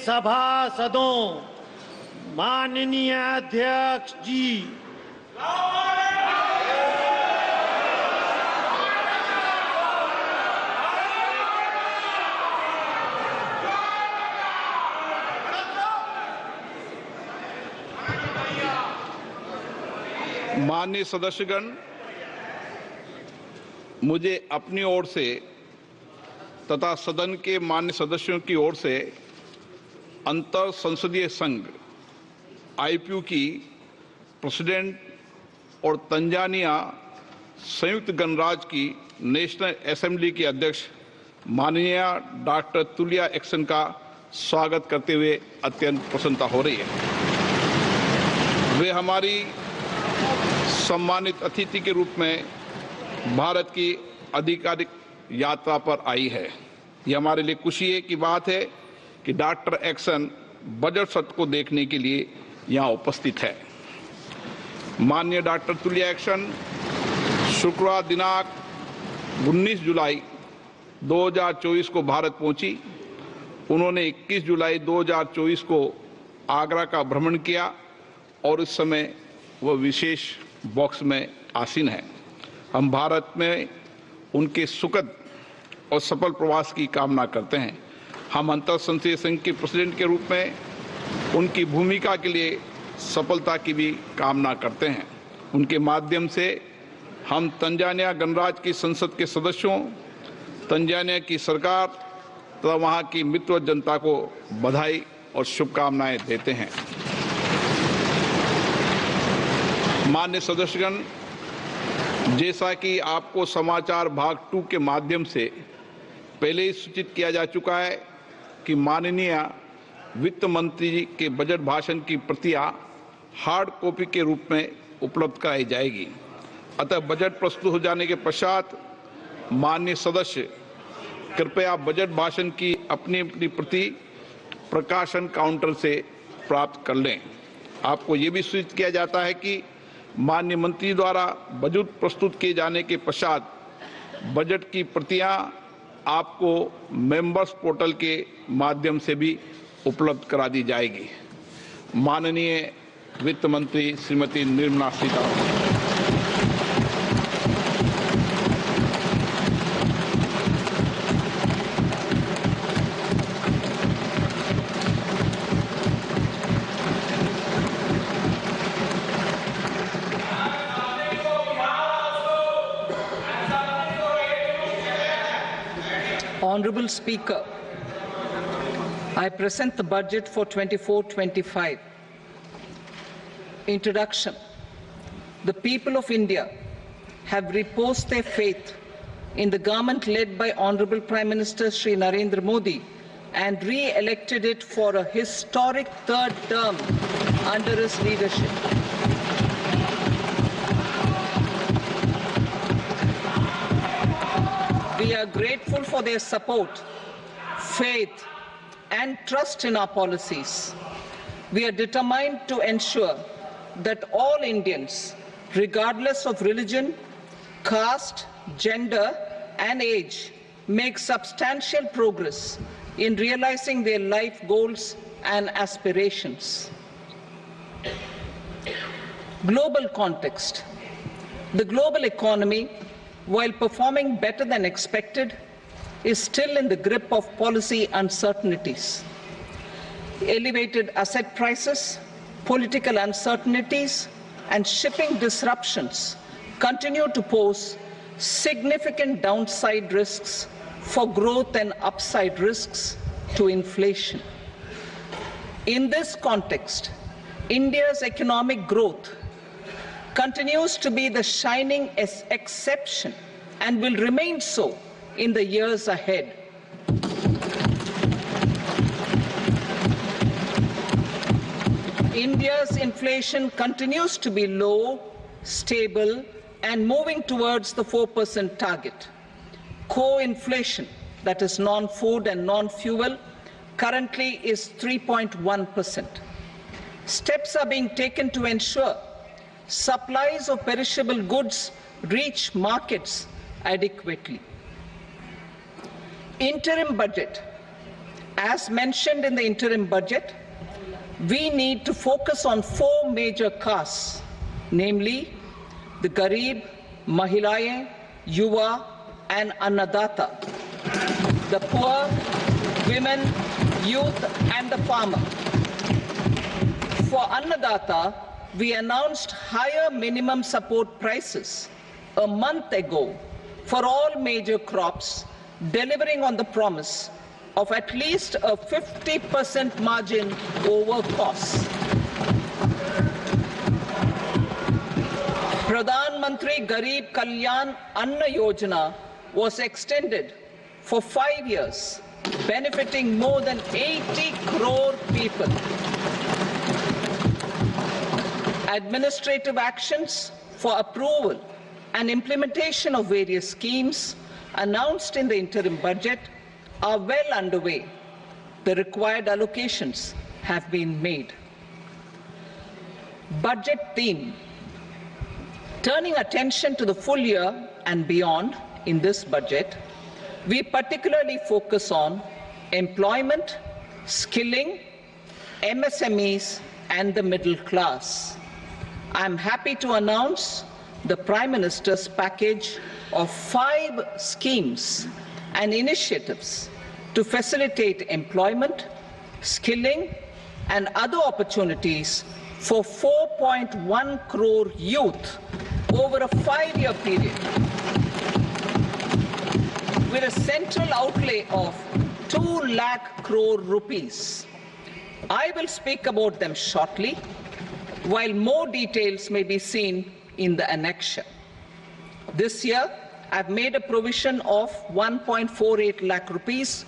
सभासदों, माननीय अध्यक्ष जी, माननीय सदस्यगण, मुझे अपनी ओर से तथा सदन के मान्य सदस्यों की ओर से अंतर संसदीय संघ आईपीयू की प्रेसिडेंट और तंजानिया संयुक्त गणराज्य की नेशनल असेंबली की अध्यक्ष माननीय डॉक्टर तुलिया एक्सन का स्वागत करते हुए अत्यंत प्रसन्नता हो रही है। वे हमारी सम्मानित अतिथि के रूप में भारत की आधिकारिक यात्रा पर आई है। यह हमारे लिए खुशी की बात है कि डॉक्टर एक्सन बजट सत्र को देखने के लिए यहाँ उपस्थित है। माननीय डॉक्टर तुलिया एक्सन शुक्रवार दिनांक 19 जुलाई 2024 को भारत पहुंची। उन्होंने 21 जुलाई 2024 को आगरा का भ्रमण किया और इस समय वह विशेष बॉक्स में आसीन है। हम भारत में उनके सुखद और सफल प्रवास की कामना करते हैं। हम अंतर संसदीय संघ के प्रेसिडेंट के रूप में उनकी भूमिका के लिए सफलता की भी कामना करते हैं। उनके माध्यम से हम तंजानिया गणराज्य की संसद के सदस्यों, तंजानिया की सरकार तथा वहां की मित्र जनता को बधाई और शुभकामनाएं देते हैं। मान्य सदस्यगण, जैसा कि आपको समाचार भाग 2 के माध्यम से पहले ही सूचित किया जा चुका है कि माननीय वित्त मंत्री जी के बजट भाषण की प्रतियां हार्ड कॉपी के रूप में उपलब्ध कराई जाएगी। अतः बजट प्रस्तुत हो जाने के पश्चात माननीय सदस्य कृपया बजट भाषण की अपनी अपनी प्रति प्रकाशन काउंटर से प्राप्त कर लें। आपको ये भी सूचित किया जाता है कि माननीय मंत्री द्वारा बजट प्रस्तुत किए जाने के पश्चात बजट की प्रतियां आपको मेंबर्स पोर्टल के माध्यम से भी उपलब्ध करा दी जाएगी। माननीय वित्त मंत्री Shrimati Nirmala Sitharaman. Honorable Speaker, I present the budget for 24-25. Introduction. The people of India have reposed their faith in the government led by Honorable Prime Minister Shri Narendra Modi and re-elected it for a historic third term under his leadership. We are grateful for their support, faith, and trust in our policies. We are determined to ensure that all Indians, regardless of religion, caste, gender, and age, make substantial progress in realizing their life goals and aspirations. Global context. The global economy, while performing better than expected, is still in the grip of policy uncertainties. Elevated asset prices, political uncertainties, and shipping disruptions continue to pose significant downside risks for growth and upside risks to inflation. In this context, India's economic growth continues to be the shining exception and will remain so in the years ahead. India's inflation continues to be low, stable, and moving towards the 4% target. Core inflation, that is non-food and non-fuel, currently is 3.1%. Steps are being taken to ensure supplies of perishable goods reach markets adequately. Interim budget As mentioned in the interim budget, we need to focus on 4 major castes, namely the Garib, Mahilaye, Yuva and Annadata, the poor, women, youth and the farmer. For Annadata, we announced higher minimum support prices a month ago for all major crops, delivering on the promise of at least a 50% margin over costs. Pradhan Mantri Garib Kalyan Anna Yojana was extended for 5 years, benefiting more than 80 crore people. Administrative actions for approval and implementation of various schemes announced in the interim budget are well underway. The required allocations have been made. Budget theme. Turning attention to the full year and beyond in this budget, we particularly focus on employment, skilling, MSMEs and the middle class. I am happy to announce the Prime Minister's package of 5 schemes and initiatives to facilitate employment, skilling and other opportunities for 4.1 crore youth over a 5-year period, with a central outlay of 2 lakh crore rupees. I will speak about them shortly, while more details may be seen in the annexure. This year, I've made a provision of 1.48 lakh rupees,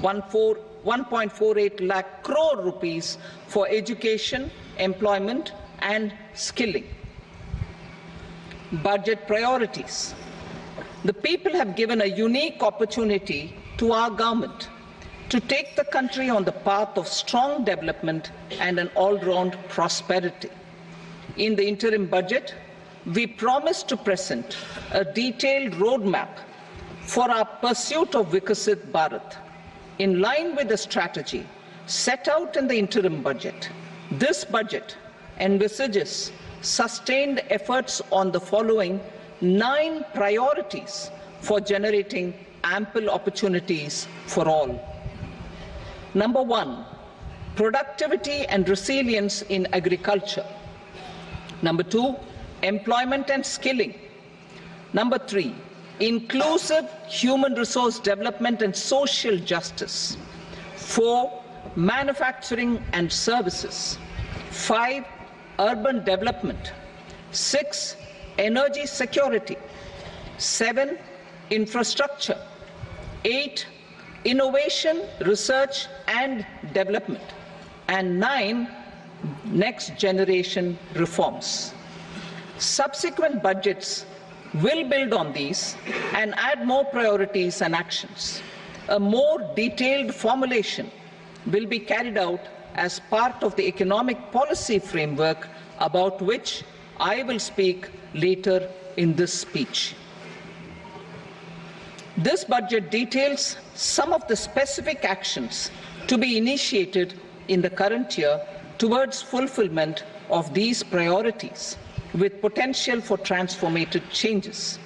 1.48 lakh crore rupees for education, employment and skilling. Budget priorities. The people have given a unique opportunity to our government to take the country on the path of strong development and an all-round prosperity. In the interim budget, we promise to present a detailed roadmap for our pursuit of Vikasit Bharat. In line with the strategy set out in the interim budget, this budget envisages sustained efforts on the following 9 priorities for generating ample opportunities for all. Number 1, productivity and resilience in agriculture. Number 2, employment and skilling. Number 3, inclusive human resource development and social justice. 4, manufacturing and services. 5, urban development. 6, energy security. 7, infrastructure. 8, innovation, research and development. And 9, next generation reforms. Subsequent budgets will build on these and add more priorities and actions. A more detailed formulation will be carried out as part of the economic policy framework, about which I will speak later in this speech. This budget details some of the specific actions to be initiated in the current year towards fulfillment of these priorities, with potential for transformative changes.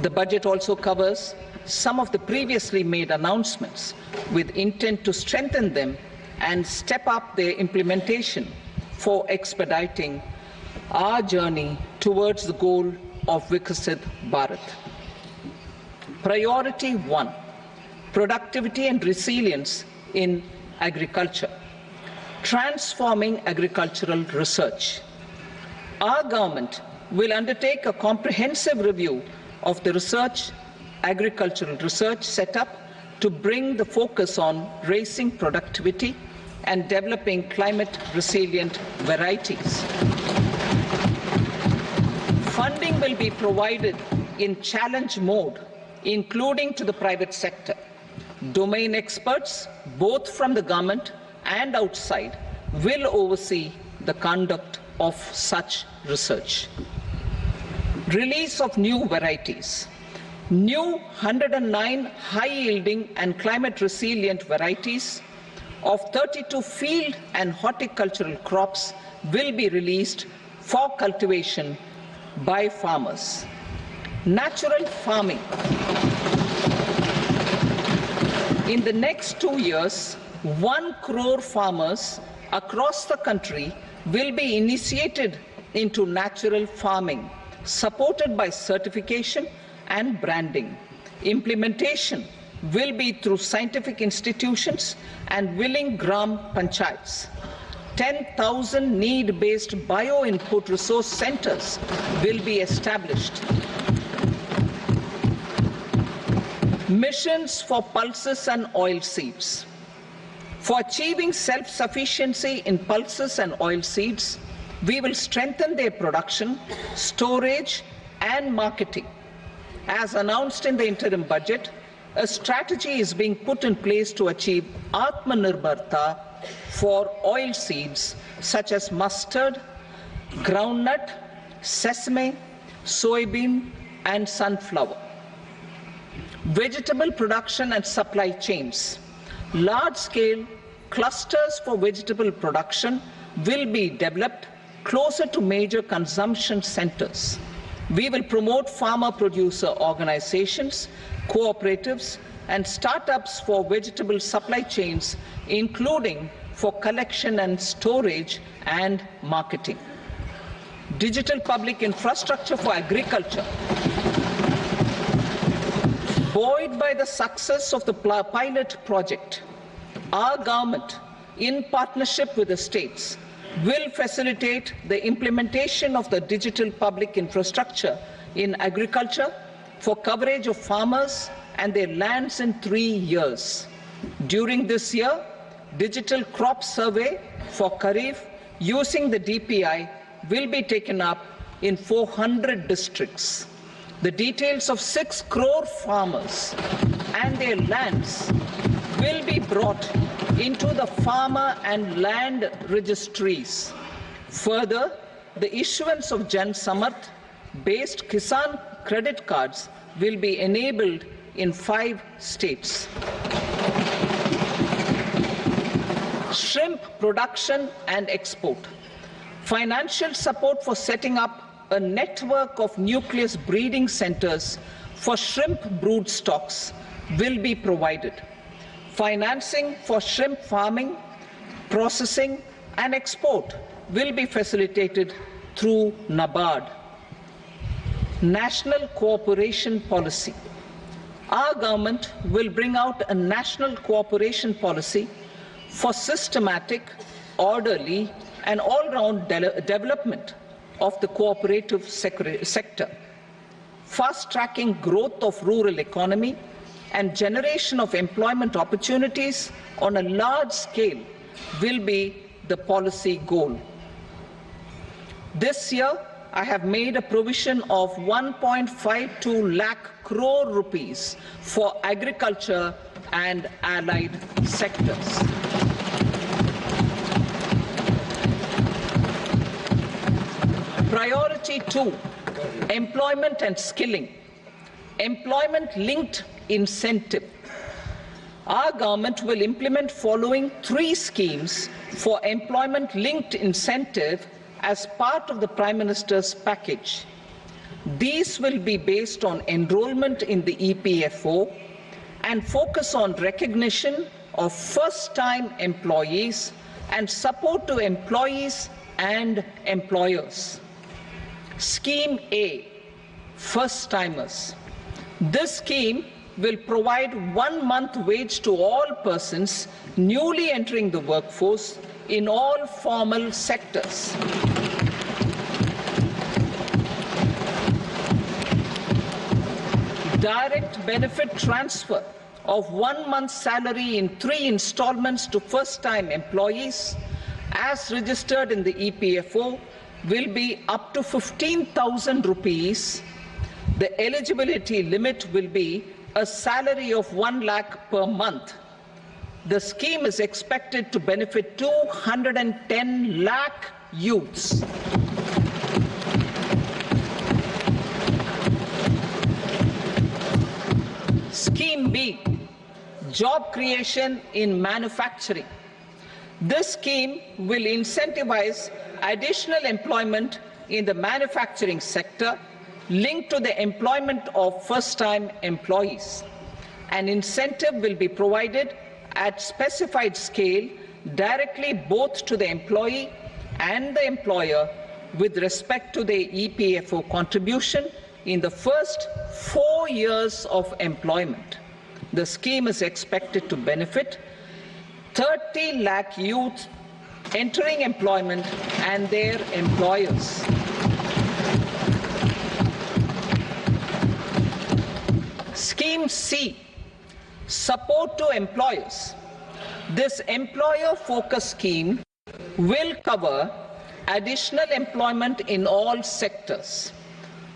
The budget also covers some of the previously made announcements with intent to strengthen them and step up their implementation for expediting our journey towards the goal of Vikasit Bharat. Priority 1, productivity and resilience in agriculture. Transforming agricultural research. Our government will undertake a comprehensive review of the agricultural research setup to bring the focus on raising productivity and developing climate-resilient varieties. Funding will be provided in challenge mode, including to the private sector. Domain experts, both from the government and outside, will oversee the conduct of such research. Release of new varieties. New 109 high-yielding and climate-resilient varieties of 32 field and horticultural crops will be released for cultivation by farmers. Natural farming. In the next 2 years, 1 crore farmers across the country will be initiated into natural farming, supported by certification and branding. Implementation will be through scientific institutions and willing gram panchayats. 10,000 need-based bio-input resource centers will be established. Missions for pulses and oilseeds. For achieving self-sufficiency in pulses and oilseeds, we will strengthen their production, storage, and marketing. As announced in the interim budget, a strategy is being put in place to achieve Atmanirbharta for oilseeds such as mustard, groundnut, sesame, soybean, and sunflower. Vegetable production and supply chains. Large-scale clusters for vegetable production will be developed closer to major consumption centers. We will promote farmer-producer organizations, cooperatives, and startups for vegetable supply chains, including for collection and storage and marketing. Digital public infrastructure for agriculture. Buoyed by the success of the pilot project, our government, in partnership with the states, will facilitate the implementation of the digital public infrastructure in agriculture for coverage of farmers and their lands in 3 years. During this year, digital crop survey for Kharif using the DPI will be taken up in 400 districts. The details of 6 crore farmers and their lands will be brought into the farmer and land registries. Further, the issuance of Jan Samarth based Kisan credit cards will be enabled in 5 states. Shrimp production and export. Financial support for setting up a network of nucleus breeding centers for shrimp brood stocks will be provided. Financing for shrimp farming, processing, and export will be facilitated through NABARD. National cooperation policy. Our government will bring out a national cooperation policy for systematic, orderly, and all-round development of the cooperative sector, fast-tracking growth of rural economy and generation of employment opportunities on a large scale will be the policy goal. This year, I have made a provision of 1.52 lakh crore rupees for agriculture and allied sectors. Priority 2, employment and skilling. Employment-linked incentive. Our government will implement following 3 schemes for employment-linked incentive as part of the Prime Minister's package. These will be based on enrollment in the EPFO and focus on recognition of first-time employees and support to employees and employers. Scheme A, first-timers. This scheme will provide 1 month wage to all persons newly entering the workforce in all formal sectors. Direct benefit transfer of 1 month's salary in 3 installments to first-time employees as registered in the EPFO will be up to 15,000 rupees. The eligibility limit will be a salary of 1 lakh per month. The scheme is expected to benefit 210 lakh youths. Scheme B, job creation in manufacturing. This scheme will incentivize additional employment in the manufacturing sector linked to the employment of first-time employees. An incentive will be provided at specified scale directly both to the employee and the employer with respect to the EPFO contribution in the first 4 years of employment. The scheme is expected to benefit 30 lakh youth entering employment and their employers. Scheme C, support to employers. This employer-focused scheme will cover additional employment in all sectors.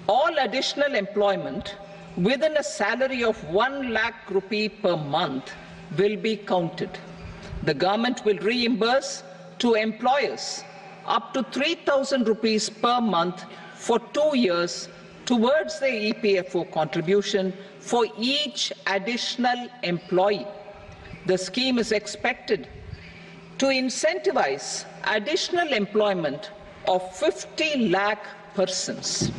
All additional employment within a salary of 1 lakh rupee per month will be counted. The government will reimburse to employers up to 3,000 rupees per month for 2 years towards the EPFO contribution for each additional employee. The scheme is expected to incentivize additional employment of 50 lakh persons.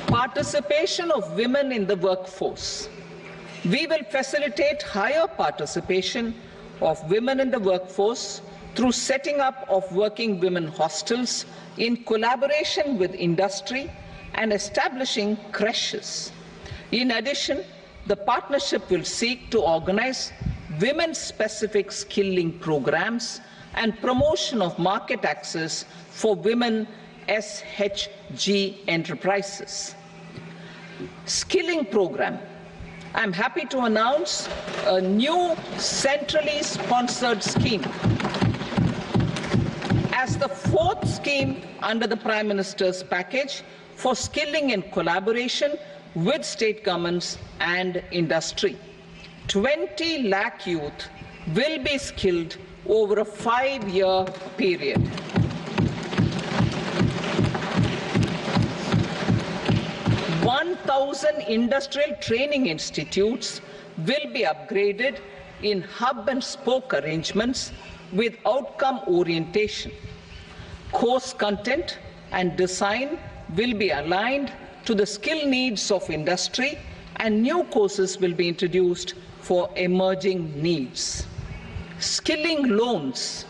Participation of women in the workforce. We will facilitate higher participation of women in the workforce through setting up of working women hostels in collaboration with industry and establishing creches. In addition, the partnership will seek to organize women-specific skilling programs and promotion of market access for women SHG enterprises. Skilling program. I'm happy to announce a new centrally sponsored scheme as the fourth scheme under the Prime Minister's package for skilling in collaboration with state governments and industry. 20 lakh youth will be skilled over a 5-year period. Thousand industrial training institutes will be upgraded in hub and spoke arrangements with outcome orientation. Course content and design will be aligned to the skill needs of industry, and new courses will be introduced for emerging needs. Skilling loans.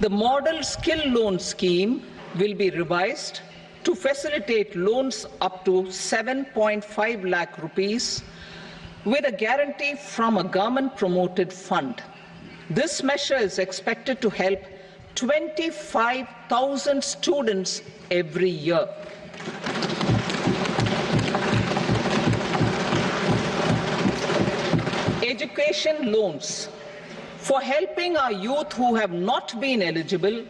The model skill loan scheme will be revised to facilitate loans up to 7.5 lakh rupees with a guarantee from a government-promoted fund. This measure is expected to help 25,000 students every year. Education loans. For helping our youth who have not been eligible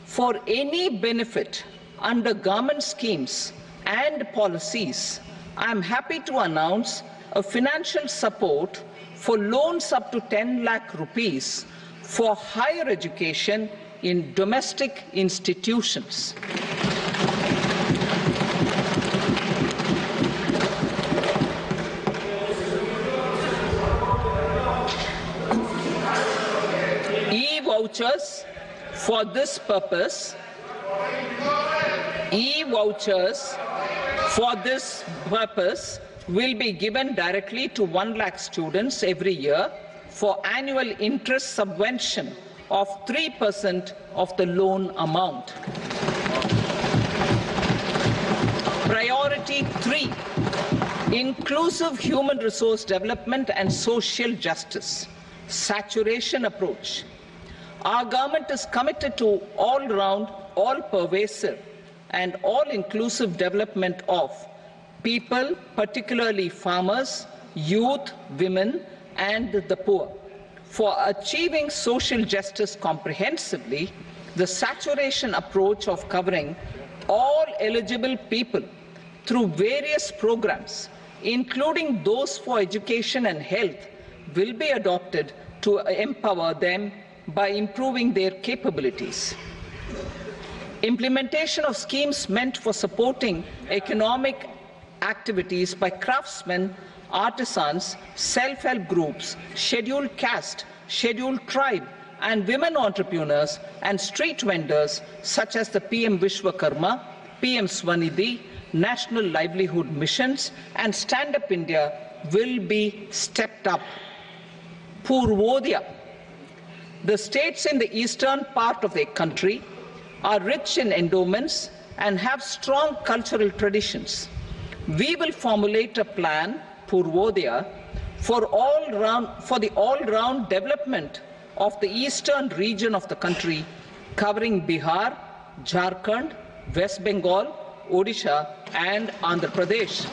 for any benefit under government schemes and policies, I am happy to announce a financial support for loans up to 10 lakh rupees for higher education in domestic institutions. E-vouchers for this purpose. E-vouchers for this purpose will be given directly to 1 lakh students every year for annual interest subvention of 3% of the loan amount. Priority 3, inclusive human resource development and social justice, saturation approach. Our government is committed to all-round, all-pervasive and all-inclusive development of people, particularly farmers, youth, women, and the poor. For achieving social justice comprehensively, the saturation approach of covering all eligible people through various programs, including those for education and health, will be adopted to empower them by improving their capabilities. Implementation of schemes meant for supporting economic activities by craftsmen artisans, self-help groups, scheduled caste, scheduled tribe, and women entrepreneurs and street vendors such as the PM Vishwakarma, PM Swanidhi, National Livelihood Missions, and Stand Up India will be stepped up. Purvodaya. The states in the eastern part of the country are rich in endowments and have strong cultural traditions. We will formulate a plan, Purvodaya, for the all-round development of the eastern region of the country, covering Bihar, Jharkhand, West Bengal, Odisha, and Andhra Pradesh.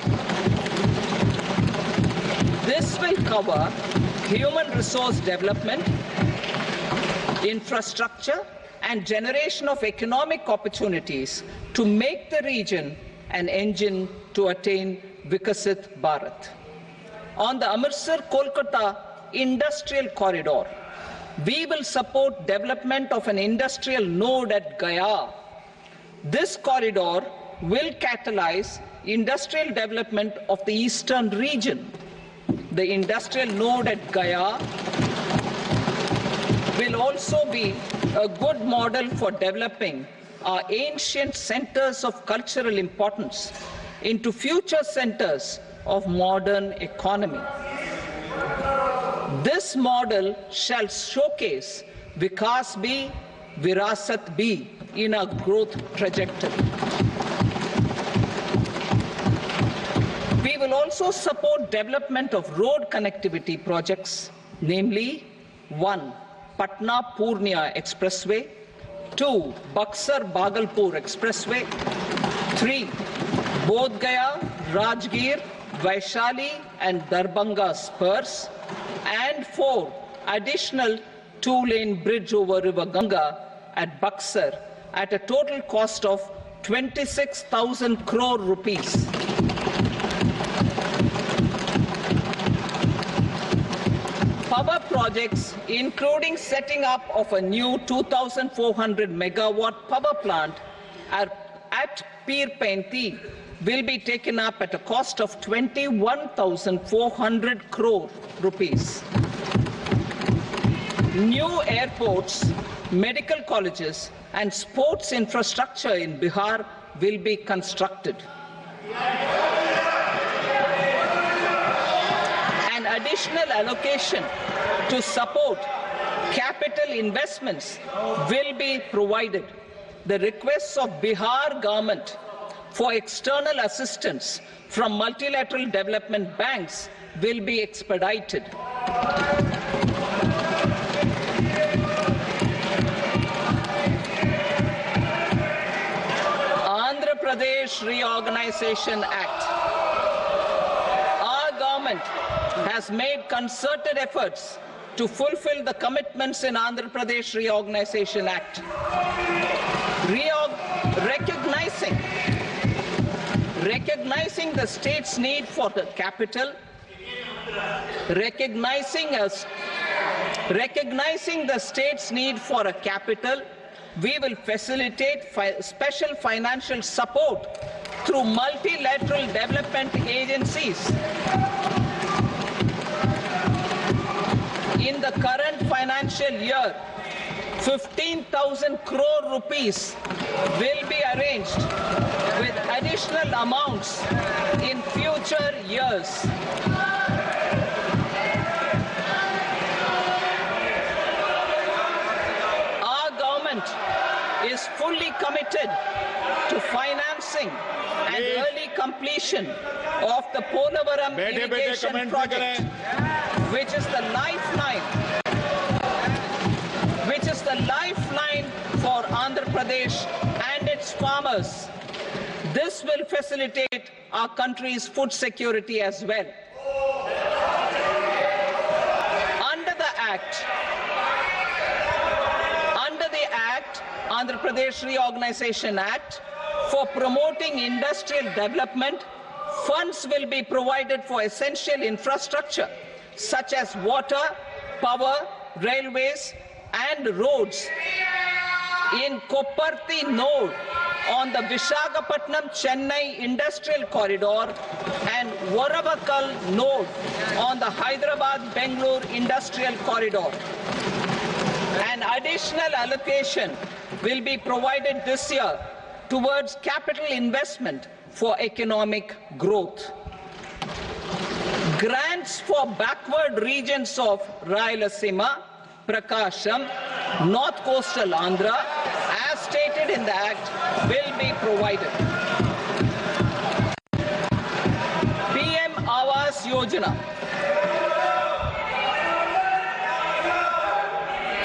This will cover human resource development, infrastructure, and generation of economic opportunities to make the region an engine to attain Vikasit Bharat. On the Amritsar-Kolkata Industrial Corridor, we will support development of an industrial node at Gaya. This corridor will catalyze industrial development of the eastern region. The industrial node at Gaya will also be a good model for developing our ancient centers of cultural importance into future centers of modern economy. This model shall showcase Vikas B, Virasat B in our growth trajectory. We will also support development of road connectivity projects, namely 1. Patna-Purnia Expressway, 2. Buxar-Bhagalpur Expressway, 3. Bodh Gaya, Rajgir, Vaishali and Darbhanga spurs, and 4. Additional 2-lane bridge over River Ganga at Buxar at a total cost of 26,000 crore rupees. Power projects, including setting up of a new 2,400 megawatt power plant at Pir Painti, will be taken up at a cost of 21,400 crore rupees. New airports, medical colleges, and sports infrastructure in Bihar will be constructed. An additional allocation to support capital investments will be provided. The requests of Bihar government for external assistance from multilateral development banks will be expedited. Andhra Pradesh Reorganization Act. Our government has made concerted efforts to fulfill the commitments in Andhra Pradesh Reorganization Act. Recognizing the state's need for the capital, recognizing the state's need for a capital, we will facilitate special financial support through multilateral development agencies. In the current financial year, 15,000 crore rupees will be arranged with additional amounts in future years. Our government is fully committed to financing and early completion of the Polavaram irrigation project, which is the lifeline for Andhra Pradesh and its farmers. This will facilitate our country's food security as well. Under the Andhra Pradesh Reorganization Act, for promoting industrial development, funds will be provided for essential infrastructure such as water, power, railways, and roads. In Kopparthi node on the Visakhapatnam-Chennai Industrial Corridor and Varavakal node on the Hyderabad-Bengaluru Industrial Corridor. An additional allocation will be provided this year towards capital investment for economic growth. Grants for backward regions of Rayalaseema, Prakasham, North Coastal Andhra, as stated in the Act, will be provided. PM Awas Yojana.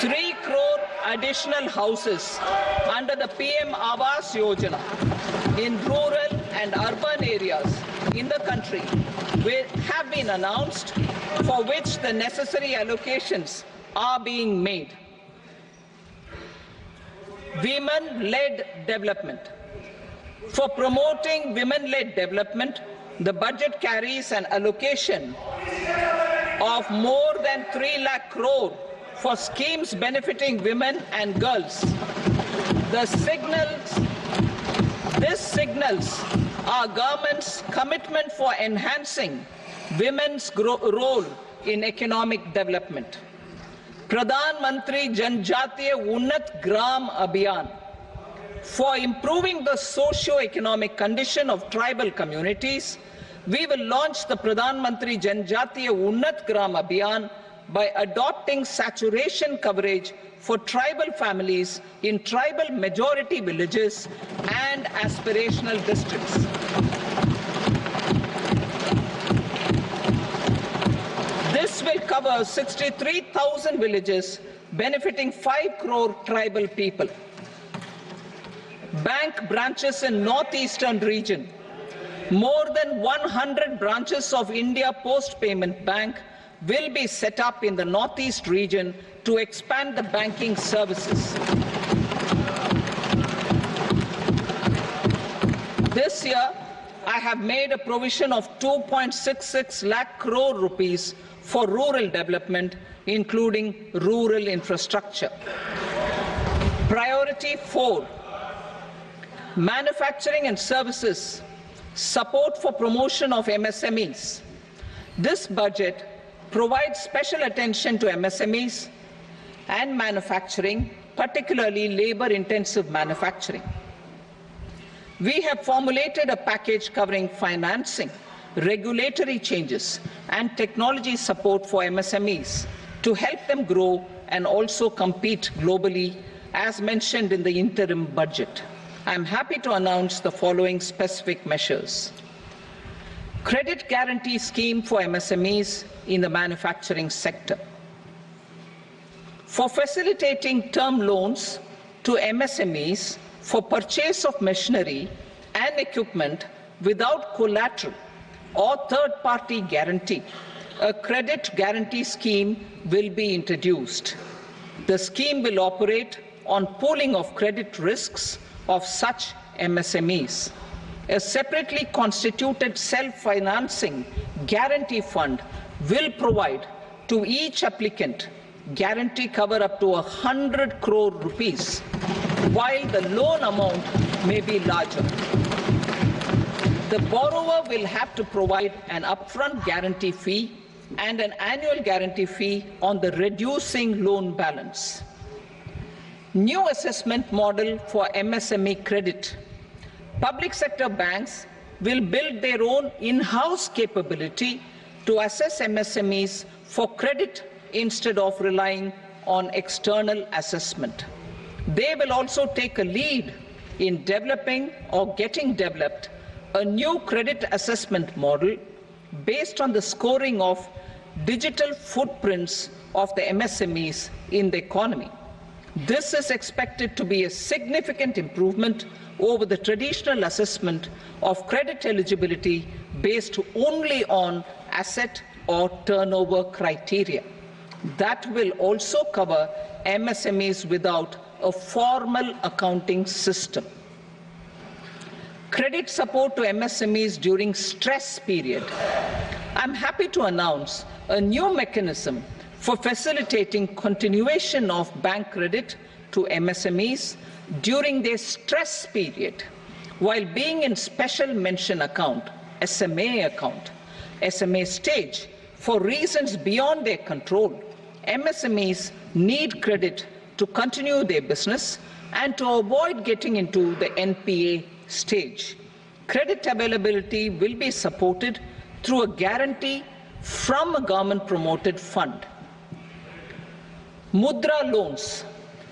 3 crore additional houses under the PM Awas Yojana in rural and urban areas in the country have been announced, for which the necessary allocations are being made. Women-led development. For promoting women-led development, the budget carries an allocation of more than 3 lakh crore for schemes benefiting women and girls. This signals our government's commitment for enhancing women's role in economic development. Pradhan Mantri Janjatiya Unnat Gram Abhiyan. For improving the socio-economic condition of tribal communities, we will launch the Pradhan Mantri Janjatiya Unnat Gram Abhiyan by adopting saturation coverage for tribal families in tribal majority villages and aspirational districts. This will cover 63,000 villages, benefiting 5 crore tribal people. Bank branches in northeastern region. More than 100 branches of India Post Payment Bank will be set up in the northeast region to expand the banking services. This year, I have made a provision of 2.66 lakh crore rupees for rural development, including rural infrastructure. Priority 4, manufacturing and services, support for promotion of MSMEs. This budget provides special attention to MSMEs and manufacturing, particularly labor-intensive manufacturing. We have formulated a package covering financing, regulatory changes, and technology support for MSMEs to help them grow and also compete globally, as mentioned in the interim budget. I am happy to announce the following specific measures. Credit guarantee scheme for MSMEs in the manufacturing sector. For facilitating term loans to MSMEs for purchase of machinery and equipment without collateral or third-party guarantee, a credit guarantee scheme will be introduced. The scheme will operate on pooling of credit risks of such MSMEs. A separately constituted self-financing guarantee fund will provide to each applicant guarantee cover up to 100 crore rupees, while the loan amount may be larger. The borrower will have to provide an upfront guarantee fee and an annual guarantee fee on the reducing loan balance. New assessment model for MSME credit. Public sector banks will build their own in-house capability to assess MSMEs for credit instead of relying on external assessment. They will also take a lead in developing or getting developed a new credit assessment model based on the scoring of digital footprints of the MSMEs in the economy. This is expected to be a significant improvement over the traditional assessment of credit eligibility based only on asset or turnover criteria. That will also cover MSMEs without a formal accounting system. Credit support to MSMEs during stress period. I'm happy to announce a new mechanism for facilitating continuation of bank credit to MSMEs during their stress period while being in special mention account, SMA account. SMA stage for reasons beyond their control, MSMEs need credit to continue their business and to avoid getting into the NPA stage. Credit availability will be supported through a guarantee from a government-promoted fund. Mudra loans.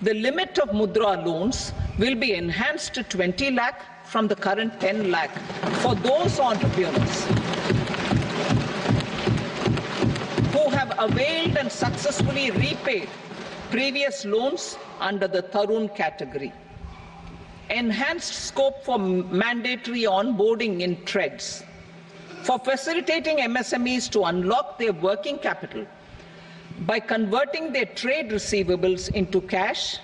The limit of Mudra loans will be enhanced to 20 lakh from the current 10 lakh for those entrepreneurs who have availed and successfully repaid previous loans under the Tarun category. Enhanced scope for mandatory onboarding in trades. For facilitating MSMEs to unlock their working capital by converting their trade receivables into cash,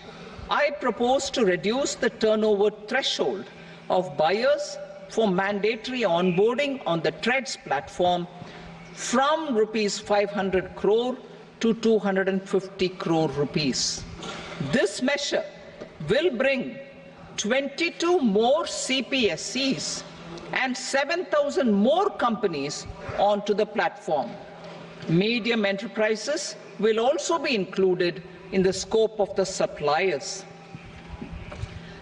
I propose to reduce the turnover threshold of buyers for mandatory onboarding on the trades platform from rupees 500 crore to 250 crore rupees. This measure will bring 22 more CPSCs and 7,000 more companies onto the platform. Medium enterprises will also be included in the scope of the suppliers.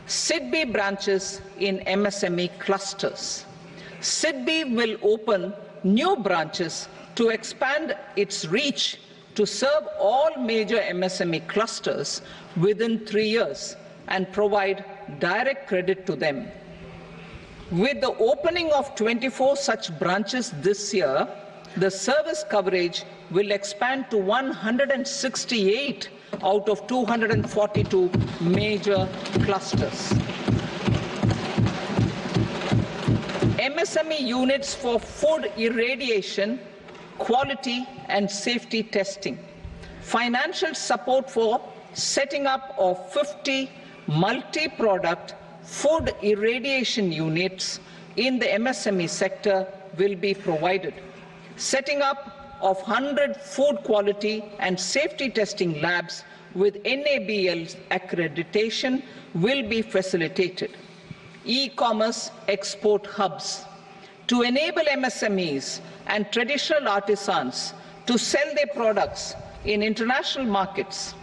SIDBI branches in MSME clusters. SIDBI will open new branches to expand its reach to serve all major MSME clusters within 3 years and provide direct credit to them. With the opening of 24 such branches this year, the service coverage will expand to 168 out of 242 major clusters. MSME units for food irradiation, quality and safety testing. Financial support for setting up of 50 multi-product food irradiation units in the MSME sector will be provided. Setting up of 100 food quality and safety testing labs with NABL accreditation will be facilitated. E-commerce export hubs. To enable MSMEs and traditional artisans to sell their products in international markets,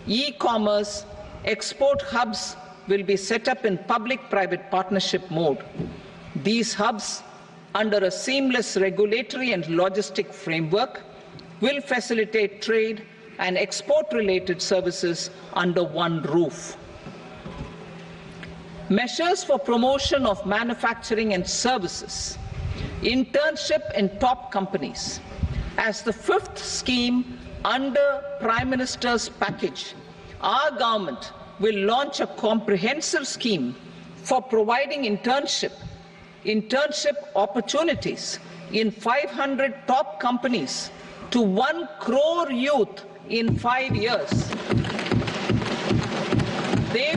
e-commerce export hubs will be set up in public-private partnership mode. These hubs, under a seamless regulatory and logistic framework, will facilitate trade and export-related services under one roof. Measures for promotion of manufacturing and services. Internship in top companies. As the fifth scheme under Prime Minister's package, our government will launch a comprehensive scheme for providing internship opportunities in 500 top companies to 1 crore youth in 5 years. They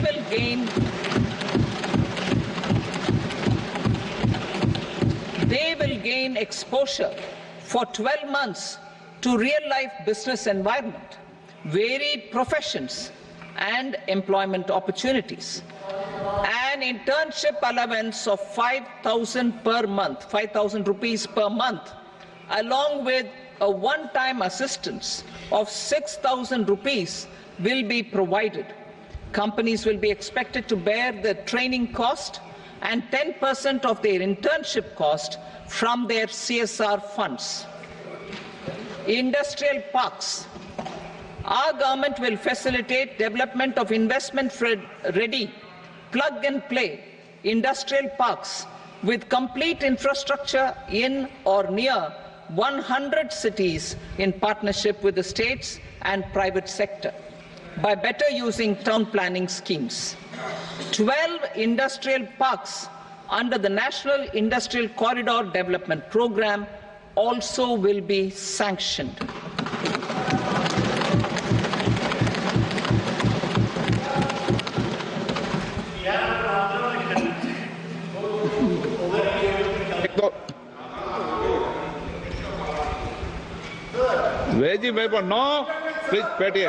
will gain exposure for 12 months to real-life business environment, varied professions, and employment opportunities. An internship allowance of 5,000 per month, 5,000 rupees per month, along with a one-time assistance of 6,000 rupees will be provided. Companies will be expected to bear the training cost and 10% of their internship cost from their CSR funds. Industrial parks. Our government will facilitate development of investment-ready, plug-and-play industrial parks with complete infrastructure in or near 100 cities in partnership with the states and private sector by better using town planning schemes. 12 industrial parks under the National Industrial Corridor Development Program also will be sanctioned. Veji paper, no, please, Petty.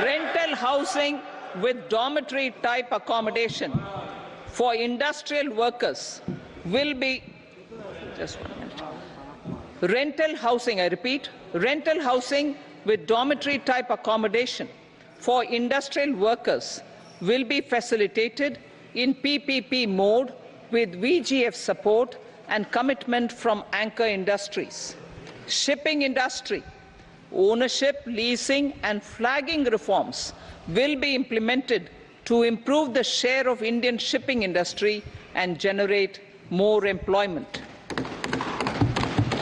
Rental housing with dormitory-type accommodation for industrial workers will be, just 1 minute, rental housing, I repeat, rental housing with dormitory-type accommodation for industrial workers will be facilitated in PPP mode with VGF support and commitment from anchor industries. Shipping industry, ownership, leasing and flagging reforms will be implemented to improve the share of Indian shipping industry and generate more employment.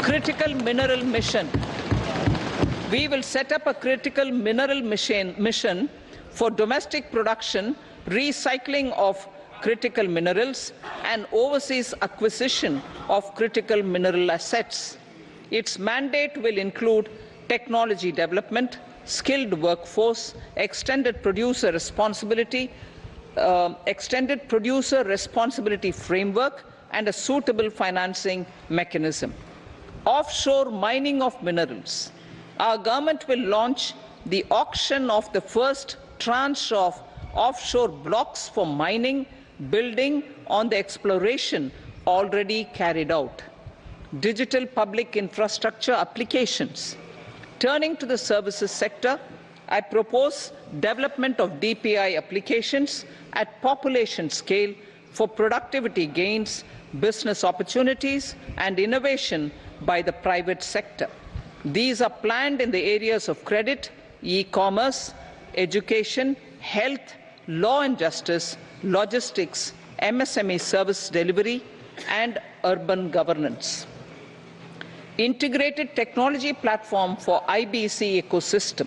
Critical mineral mission. We will set up a critical mineral mission for domestic production, recycling of critical minerals and overseas acquisition of critical mineral assets. Its mandate will include technology development, skilled workforce, extended producer responsibility framework, and a suitable financing mechanism. Offshore mining of minerals. Our government will launch the auction of the first tranche of offshore blocks for mining, building on the exploration already carried out. Digital public infrastructure applications. Turning to the services sector, I propose development of DPI applications at population scale for productivity gains, business opportunities, and innovation by the private sector. These are planned in the areas of credit, e-commerce, education, health, law and justice, logistics, MSME service delivery, and urban governance. Integrated technology platform for IBC ecosystem.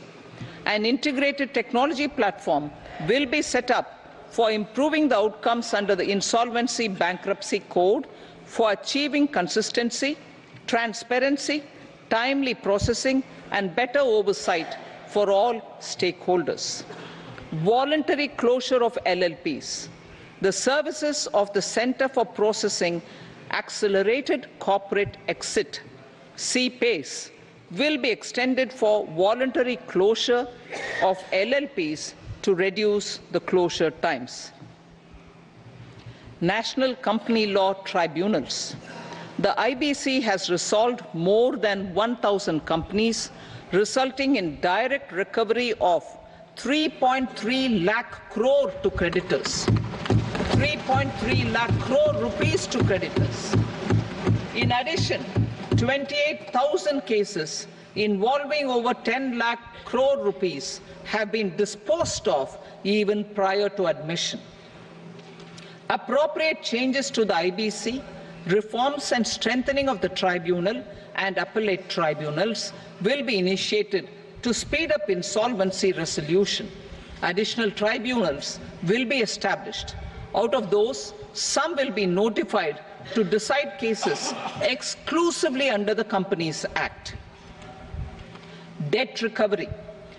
An integrated technology platform will be set up for improving the outcomes under the Insolvency Bankruptcy Code for achieving consistency, transparency, timely processing, and better oversight for all stakeholders. Voluntary closure of LLPs. The services of the Center for Processing Accelerated Corporate Exit, CPACE, will be extended for voluntary closure of LLPs to reduce the closure times. National Company Law Tribunals. The IBC has resolved more than 1,000 companies, resulting in direct recovery of 3.3 lakh crore to creditors. 3.3 lakh crore rupees to creditors. In addition, 28,000 cases involving over 10 lakh crore rupees have been disposed of even prior to admission. Appropriate changes to the IBC, reforms and strengthening of the tribunal and appellate tribunals will be initiated to speed up insolvency resolution. Additional tribunals will be established. Out of those, some will be notified to decide cases exclusively under the Companies Act. Debt recovery.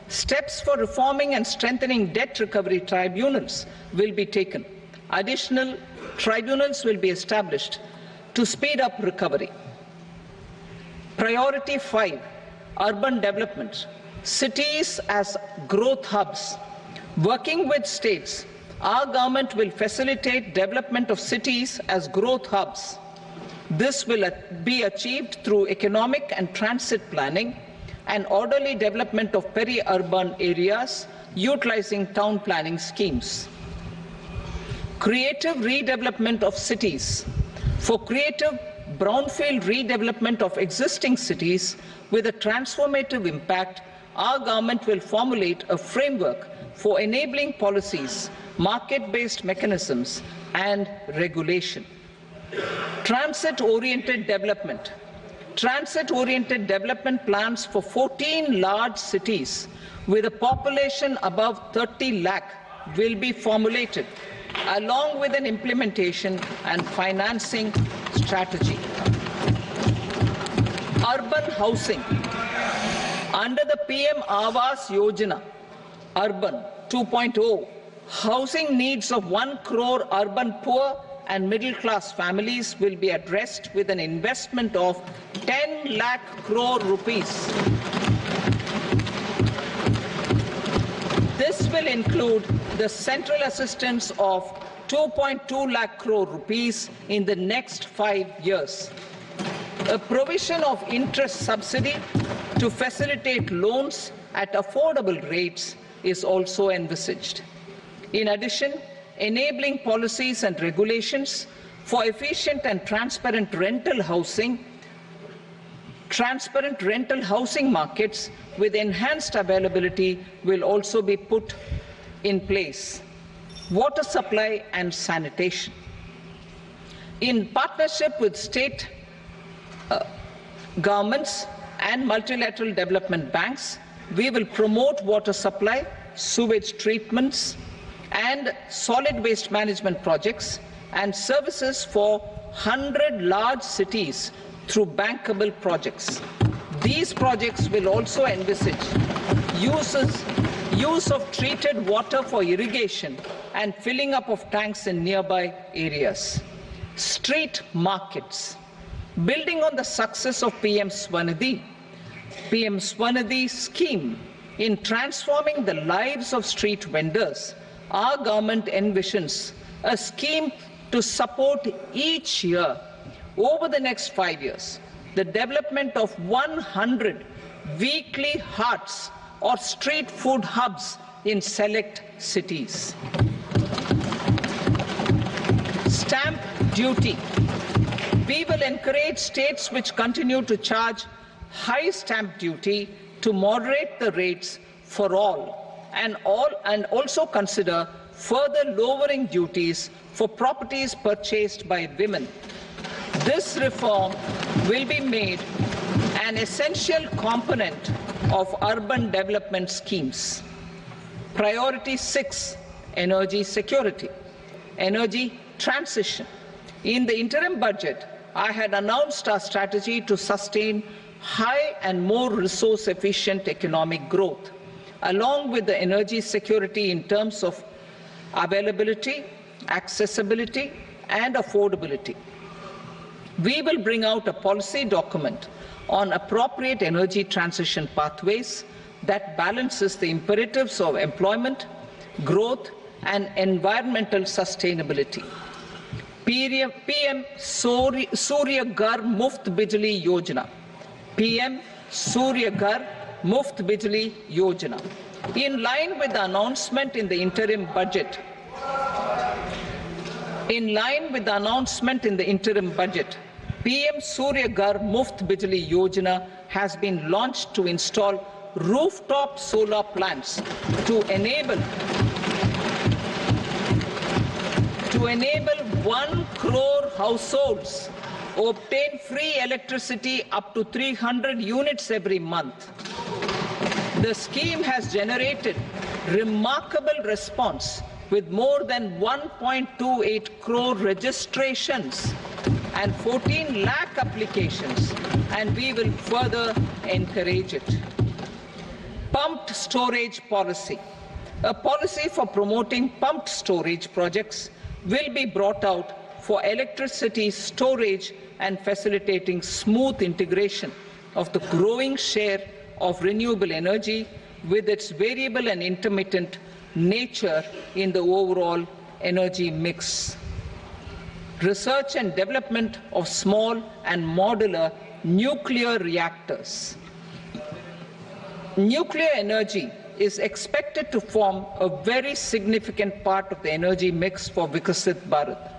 Steps for reforming and strengthening debt recovery tribunals will be taken. Additional tribunals will be established to speed up recovery. Priority 5, urban development. Cities as growth hubs. Working with states, our government will facilitate development of cities as growth hubs. This will be achieved through economic and transit planning and orderly development of peri-urban areas utilizing town planning schemes. Creative redevelopment of cities. For creative brownfield redevelopment of existing cities with a transformative impact, our government will formulate a framework for enabling policies, market-based mechanisms, and regulation. Transit-oriented development. Transit-oriented development plans for 14 large cities with a population above 30 lakh will be formulated, along with an implementation and financing strategy. Urban housing. Under the PM Awas Yojana, Urban 2.0, housing needs of 1 crore urban poor and middle-class families will be addressed with an investment of 10 lakh crore rupees. This will include the central assistance of 2.2 lakh crore rupees in the next 5 years. A provision of interest subsidy to facilitate loans at affordable rates is also envisaged. In addition, enabling policies and regulations for efficient and transparent rental housing markets with enhanced availability will also be put in place. Water supply and sanitation. In partnership with state governments and multilateral development banks, we will promote water supply, sewage treatments, and solid waste management projects and services for 100 large cities through bankable projects. These projects will also envisage use of treated water for irrigation and filling up of tanks in nearby areas. Street markets. Building on the success of PM Swanidhi scheme in transforming the lives of street vendors, our government envisions a scheme to support each year over the next 5 years the development of 100 weekly hearts or street food hubs in select cities. Stamp duty. We will encourage states which continue to charge high stamp duty to moderate the rates for all and also consider further lowering duties for properties purchased by women. This reform will be made an essential component of urban development schemes. Priority 6, energy security, energy transition. In the interim budget, I had announced our strategy to sustain high and more resource-efficient economic growth, along with the energy security in terms of availability, accessibility, and affordability. We will bring out a policy document on appropriate energy transition pathways that balances the imperatives of employment, growth, and environmental sustainability. PM Surya Ghar Muft Bijli Yojana. PM Surya Ghar Muft Bijli Yojana. In line with the announcement in the interim budget, PM Surya Ghar Muft Bijli Yojana has been launched to install rooftop solar plants to enable 1 crore households obtain free electricity up to 300 units every month. The scheme has generated remarkable response with more than 1.28 crore registrations and 14 lakh applications, and we will further encourage it. Pumped storage policy. A policy for promoting pumped storage projects will be brought out for electricity storage and facilitating smooth integration of the growing share of renewable energy with its variable and intermittent nature in the overall energy mix. Research and development of small and modular nuclear reactors. Nuclear energy is expected to form a very significant part of the energy mix for Vikasit Bharat.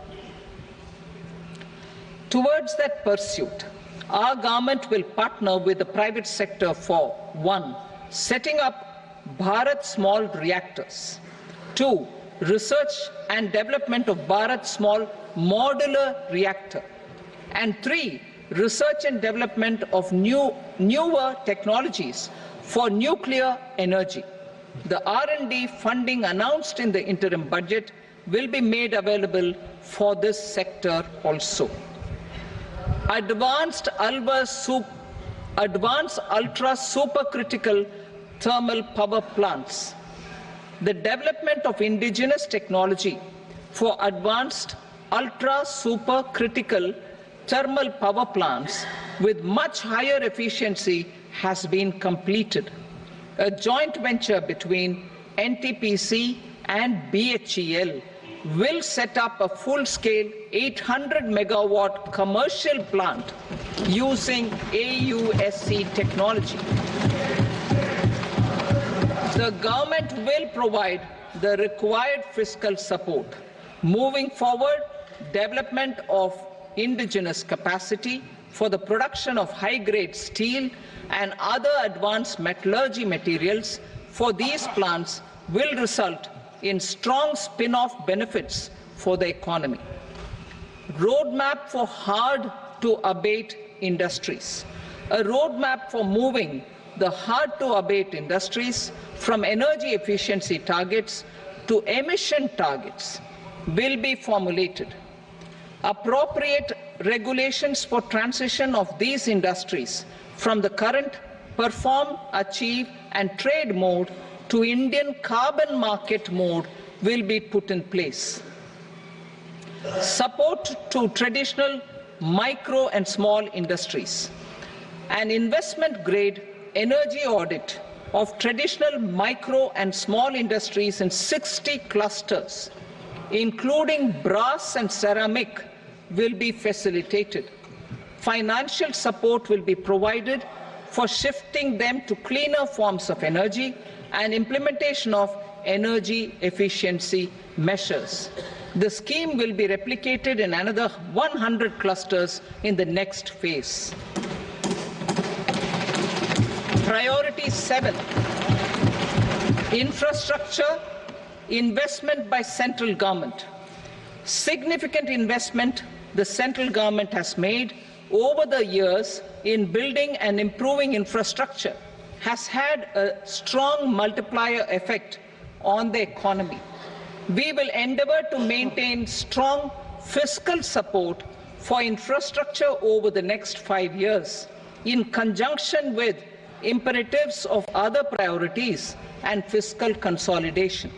Towards that pursuit, our government will partner with the private sector for 1. Setting up Bharat Small Reactors, 2. Research and development of Bharat Small Modular Reactor, and 3. Research and development of newer technologies for nuclear energy. The R&D funding announced in the interim budget will be made available for this sector also. Advanced ultra supercritical thermal power plants. The development of indigenous technology for advanced ultra supercritical thermal power plants with much higher efficiency has been completed. A joint venture between NTPC and BHEL will set up a full-scale 800 megawatt commercial plant using AUSC technology. The government will provide the required fiscal support. Moving forward, development of indigenous capacity for the production of high-grade steel and other advanced metallurgy materials for these plants will result in strong spin-off benefits for the economy. Roadmap for hard-to-abate industries. A roadmap for moving the hard-to-abate industries from energy efficiency targets to emission targets will be formulated. Appropriate regulations for transition of these industries from the current perform, achieve and trade mode to Indian carbon market mode will be put in place. Support to traditional micro and small industries. An investment-grade energy audit of traditional micro and small industries in 60 clusters, including brass and ceramic, will be facilitated. Financial support will be provided for shifting them to cleaner forms of energy and implementation of energy efficiency measures. The scheme will be replicated in another 100 clusters in the next phase. Priority 7, infrastructure investment by central government. Significant investment the central government has made over the years in building and improving infrastructure has had a strong multiplier effect on the economy. We will endeavour to maintain strong fiscal support for infrastructure over the next 5 years in conjunction with imperatives of other priorities and fiscal consolidation.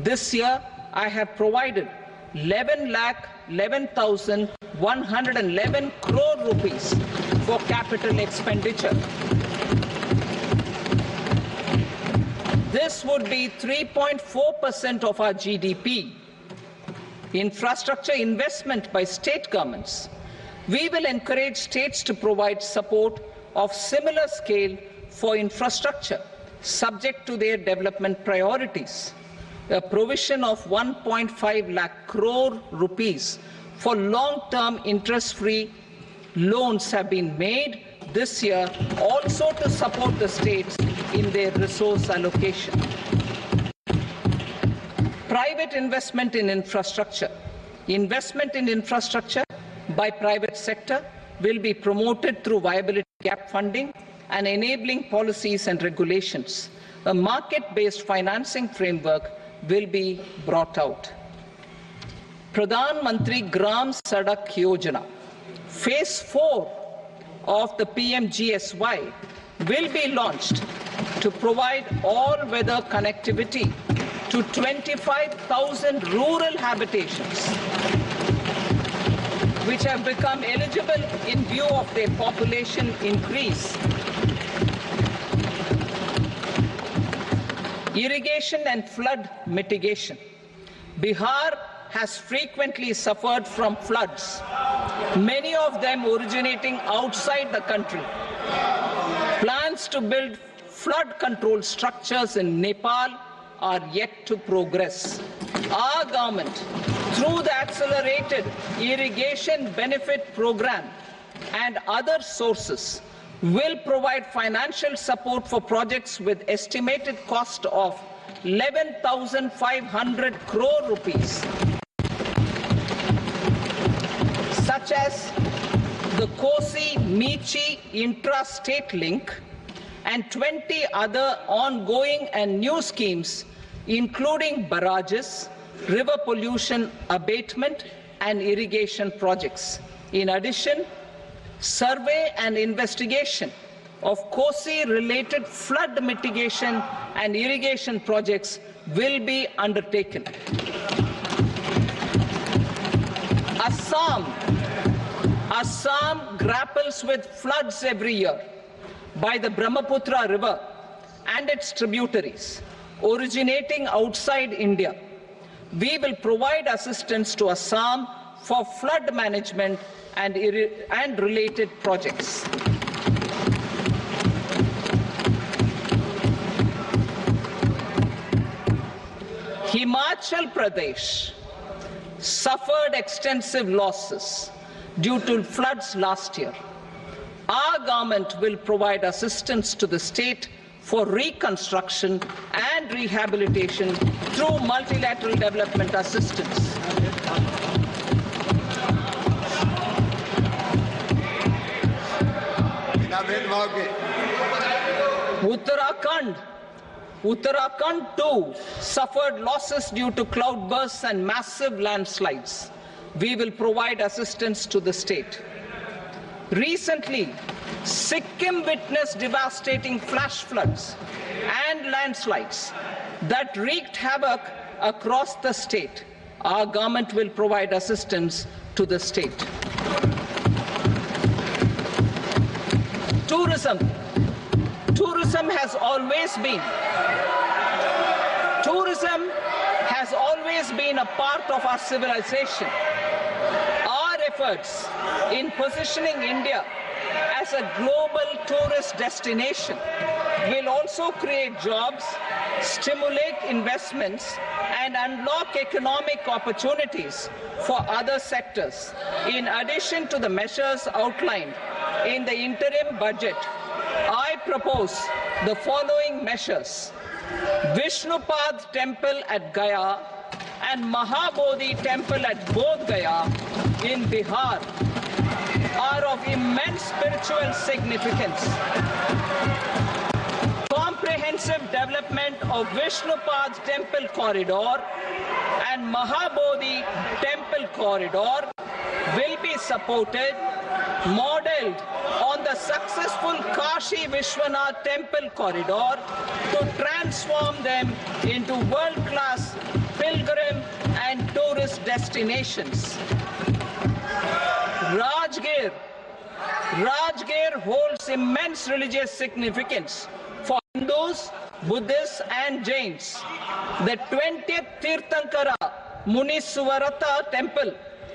This year, I have provided 11,11,111 crore rupees for capital expenditure. This would be 3.4% of our GDP. Infrastructure investment by state governments. We will encourage states to provide support of similar scale for infrastructure, subject to their development priorities. A provision of 1.5 lakh crore rupees for long-term interest-free loans have been made this year also to support the states in their resource allocation. Private investment in infrastructure. Investment in infrastructure by private sector will be promoted through viability gap funding and enabling policies and regulations. A market-based financing framework will be brought out. Pradhan Mantri Gram Sadak Yojana, Phase 4 of the PMGSY will be launched to provide all-weather connectivity to 25,000 rural habitations, which have become eligible in view of their population increase. Irrigation and flood mitigation. Bihar has frequently suffered from floods, many of them originating outside the country. Plans to build flood control structures in Nepal are yet to progress. Our government, through the Accelerated Irrigation Benefit Program and other sources, will provide financial support for projects with estimated cost of 11,500 crore rupees, such as the Kosi-Michi intra-state link and 20 other ongoing and new schemes, including barrages, river pollution abatement and irrigation projects. In addition, survey and investigation of Kosi-related flood mitigation and irrigation projects will be undertaken. Assam grapples with floods every year by the Brahmaputra River and its tributaries. originating outside India. We will provide assistance to Assam for flood management and related projects. Himachal Pradesh suffered extensive losses due to floods last year. Our government will provide assistance to the state for reconstruction and rehabilitation through multilateral development assistance. Uttarakhand too suffered losses due to cloudbursts and massive landslides. We will provide assistance to the state. Recently, Sikkim witnessed devastating flash floods and landslides that wreaked havoc across the state. Our government will provide assistance to the state. Tourism has always been a part of our civilization. Our efforts in positioning India as a global tourist destination will also create jobs, stimulate investments, and unlock economic opportunities for other sectors. In addition to the measures outlined in the interim budget, I propose the following measures. Vishnupad Temple at Gaya and Mahabodhi Temple at Bodh Gaya in Bihar are of immense spiritual significance. Comprehensive development of Vishnupad Temple Corridor and Mahabodhi Temple Corridor will be supported, modeled on the successful Kashi Vishwanath Temple Corridor to transform them into world-class pilgrim and tourist destinations. Rajgir holds immense religious significance for Hindus, Buddhists and Jains. The 20th Tirthankara Muniswarata temple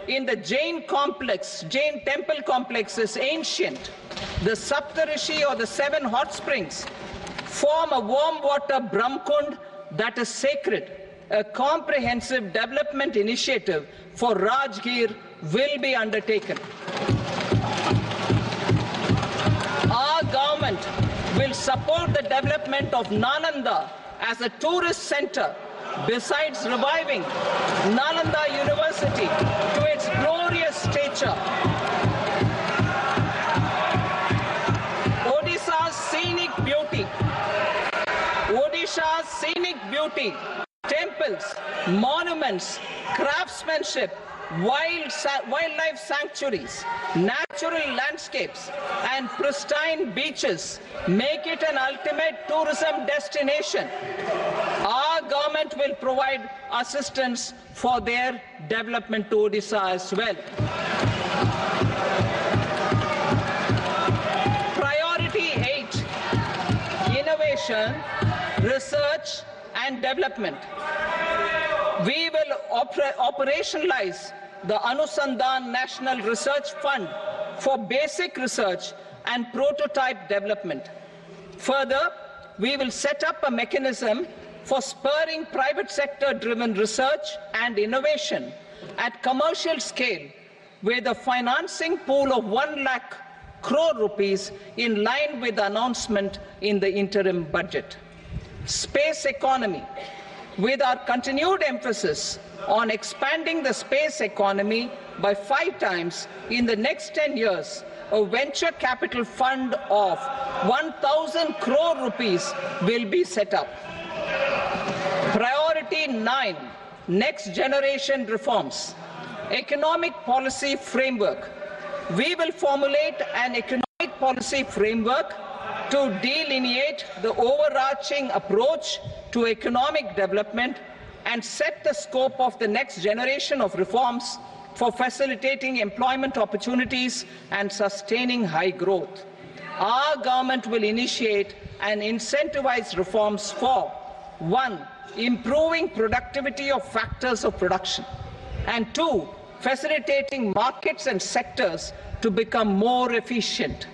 in the Jain temple complex is ancient. The Saptarishi or the 7 hot springs form a warm water Brahmkund that is sacred. A comprehensive development initiative for Rajgir will be undertaken. Our government will support the development of Nalanda as a tourist center, besides reviving Nalanda University to its glorious stature. Odisha's scenic beauty, temples, monuments, craftsmanship, wildlife sanctuaries, natural landscapes, and pristine beaches make it an ultimate tourism destination. Our government will provide assistance for their development to Odisha as well. Priority 8, innovation, research, and development. We will operationalize the Anusandhan National Research Fund for basic research and prototype development. Further, we will set up a mechanism for spurring private sector-driven research and innovation at commercial scale with a financing pool of 1 lakh crore rupees in line with the announcement in the interim budget. Space economy. With our continued emphasis on expanding the space economy by 5 times in the next 10 years, a venture capital fund of 1,000 crore rupees will be set up. Priority 9, next generation reforms. Economic policy framework. We will formulate an economic policy framework to delineate the overarching approach to economic development and set the scope of the next generation of reforms for facilitating employment opportunities and sustaining high growth. Our government will initiate and incentivize reforms for 1. Improving productivity of factors of production, and 2. Facilitating markets and sectors to become more efficient.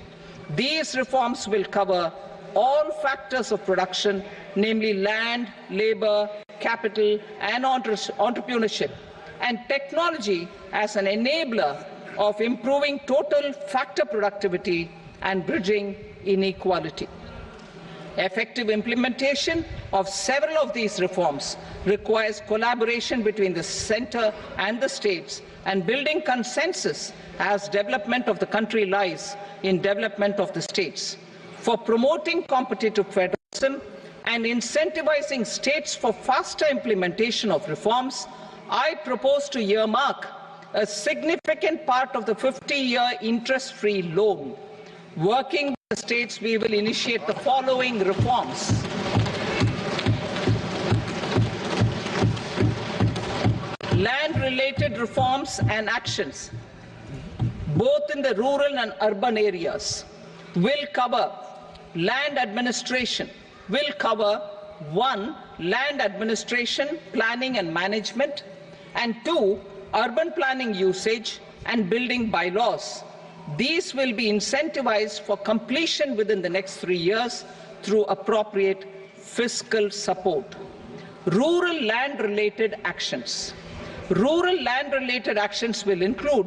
These reforms will cover all factors of production, namely land, labor, capital, and entrepreneurship, and technology as an enabler of improving total factor productivity and bridging inequality. Effective implementation of several of these reforms requires collaboration between the centre and the states, and building consensus as development of the country lies in development of the states. For promoting competitive federalism and incentivizing states for faster implementation of reforms, I propose to earmark a significant part of the 50-year interest-free loan. Working with the states, we will initiate the following reforms. Land-related reforms and actions, both in the rural and urban areas, will cover land administration, will cover 1. Land administration, planning and management, and 2. Urban planning usage and building bylaws. These will be incentivized for completion within the next 3 years through appropriate fiscal support. Rural land-related actions. Rural land-related actions will include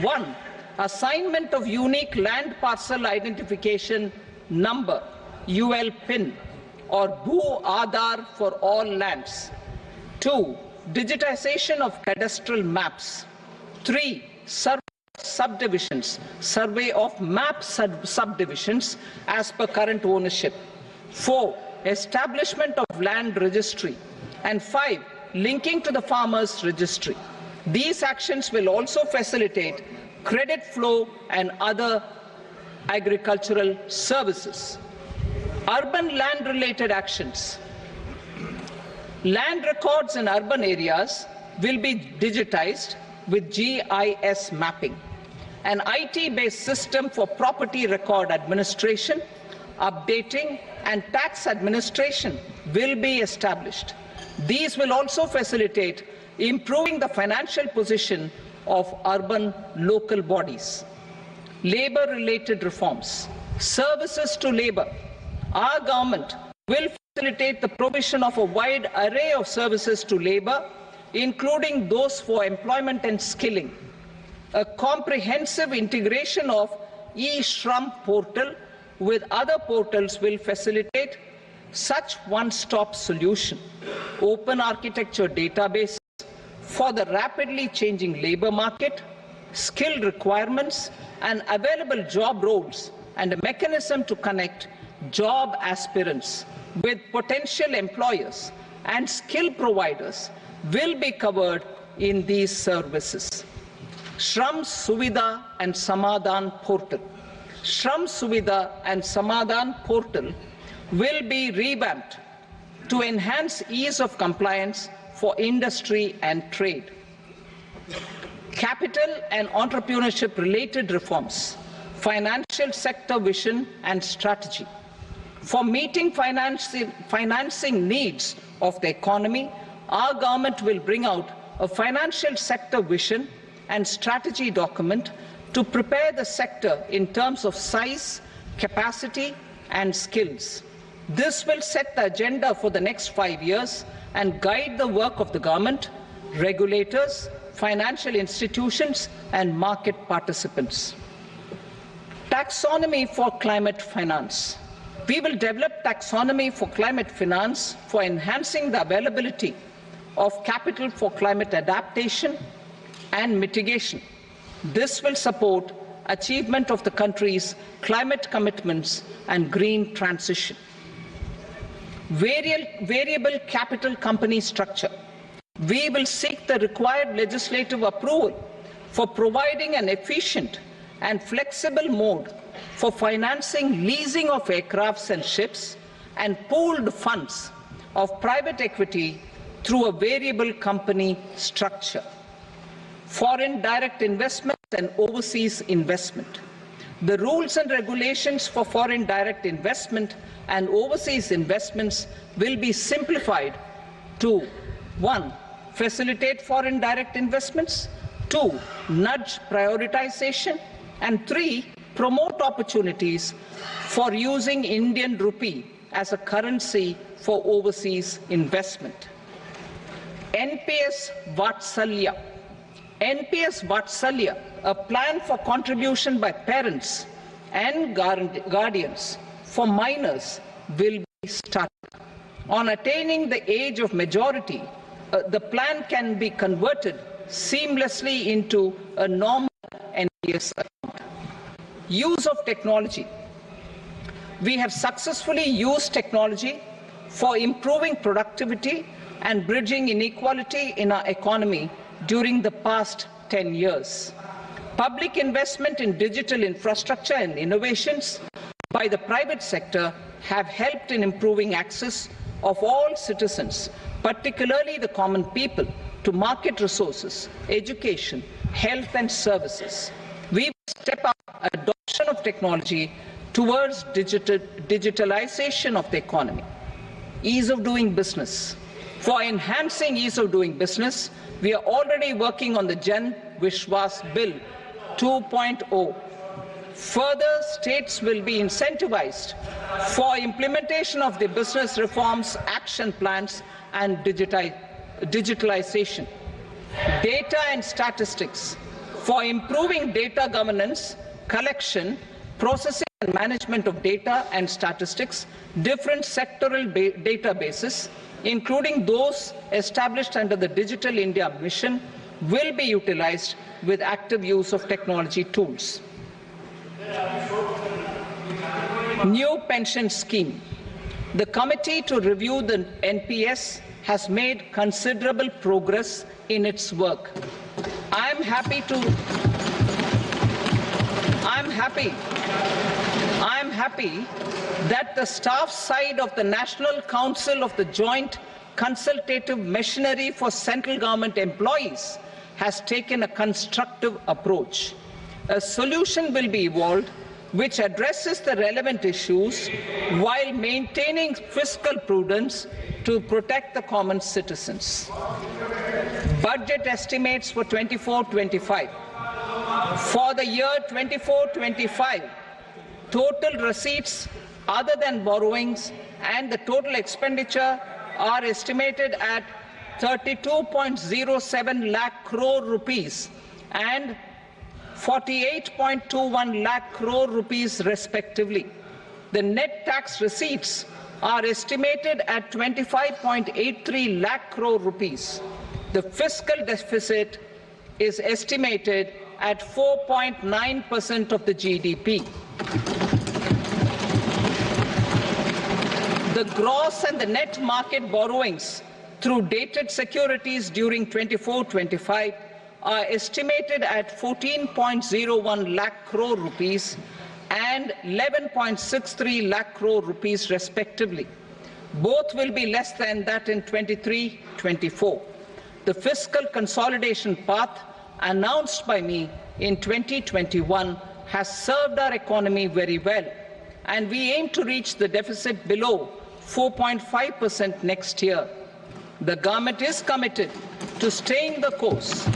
1. Assignment of unique land parcel identification number, UL PIN, or DOORDARSHAN for all lands. 2. Digitization of cadastral maps. 3. Subdivisions, survey of map subdivisions as per current ownership. 4. Establishment of land registry. And 5. Linking to the farmers registry. These actions will also facilitate credit flow and other agricultural services. Urban land-related actions. Land records in urban areas will be digitized with GIS mapping. An IT-based system for property record administration, updating, and tax administration will be established. These will also facilitate improving the financial position of urban local bodies. Labor-related reforms. Services to labor. Our government will facilitate the provision of a wide array of services to labor, including those for employment and skilling. A comprehensive integration of e-Shram portal with other portals will facilitate such one-stop solution. Open architecture databases for the rapidly changing labor market, skill requirements, and available job roles, and a mechanism to connect job aspirants with potential employers and skill providers will be covered in these services. Shram Suvidha and Samadhan portal. Shram Suvidha and Samadhan portal will be revamped to enhance ease of compliance for industry and trade. Capital and entrepreneurship related reforms. Financial sector vision and strategy. For meeting financing needs of the economy, our government will bring out a financial sector vision and strategy document to prepare the sector in terms of size, capacity, and skills. This will set the agenda for the next 5 years and guide the work of the government, regulators, financial institutions, and market participants. Taxonomy for climate finance. We will develop taxonomy for climate finance for enhancing the availability of capital for climate adaptation and mitigation. This will support achievement of the country's climate commitments and green transition. Variable capital company structure. We will seek the required legislative approval for providing an efficient and flexible mode for financing leasing of aircrafts and ships and pooled funds of private equity through a variable company structure. Foreign direct investment and overseas investment. The rules and regulations for foreign direct investment and overseas investments will be simplified to 1. Facilitate foreign direct investments, 2. Nudge prioritization, and 3. Promote opportunities for using Indian rupee as a currency for overseas investment. NPS Vatsalya. NPS Vatsalya, a plan for contribution by parents and guardians for minors, will be started. On attaining the age of majority, the plan can be converted seamlessly into a normal NPS account. Use of technology. We have successfully used technology for improving productivity and bridging inequality in our economy during the past 10 years. Public investment in digital infrastructure and innovations by the private sector have helped in improving access of all citizens, particularly the common people, to market resources, education, health and services. We will step up adoption of technology towards digitalization of the economy. Ease of doing business. For enhancing ease of doing business, we are already working on the Jan Vishwas Bill 2.0. Further, states will be incentivized for implementation of the business reforms, action plans and digitalization. Data and statistics. For improving data governance, collection, processing and management of data and statistics, different sectoral databases, including those established under the Digital India Mission, will be utilized with active use of technology tools. New pension scheme. The committee to review the NPS has made considerable progress in its work. I am happy that the staff side of the National Council of the Joint Consultative Machinery for Central Government Employees has taken a constructive approach. A solution will be evolved which addresses the relevant issues while maintaining fiscal prudence to protect the common citizens. Budget estimates for 24-25. For the year 24-25, total receipts other than borrowings and the total expenditure are estimated at 32.07 lakh crore rupees and 48.21 lakh crore rupees respectively. The net tax receipts are estimated at 25.83 lakh crore rupees. The fiscal deficit is estimated at 4.9% of the GDP. The gross and the net market borrowings through dated securities during 24-25 are estimated at 14.01 lakh crore rupees and 11.63 lakh crore rupees respectively. Both will be less than that in 23-24. The fiscal consolidation path announced by me in 2021 has served our economy very well, and we aim to reach the deficit below 4.5% next year. The government is committed to staying the course.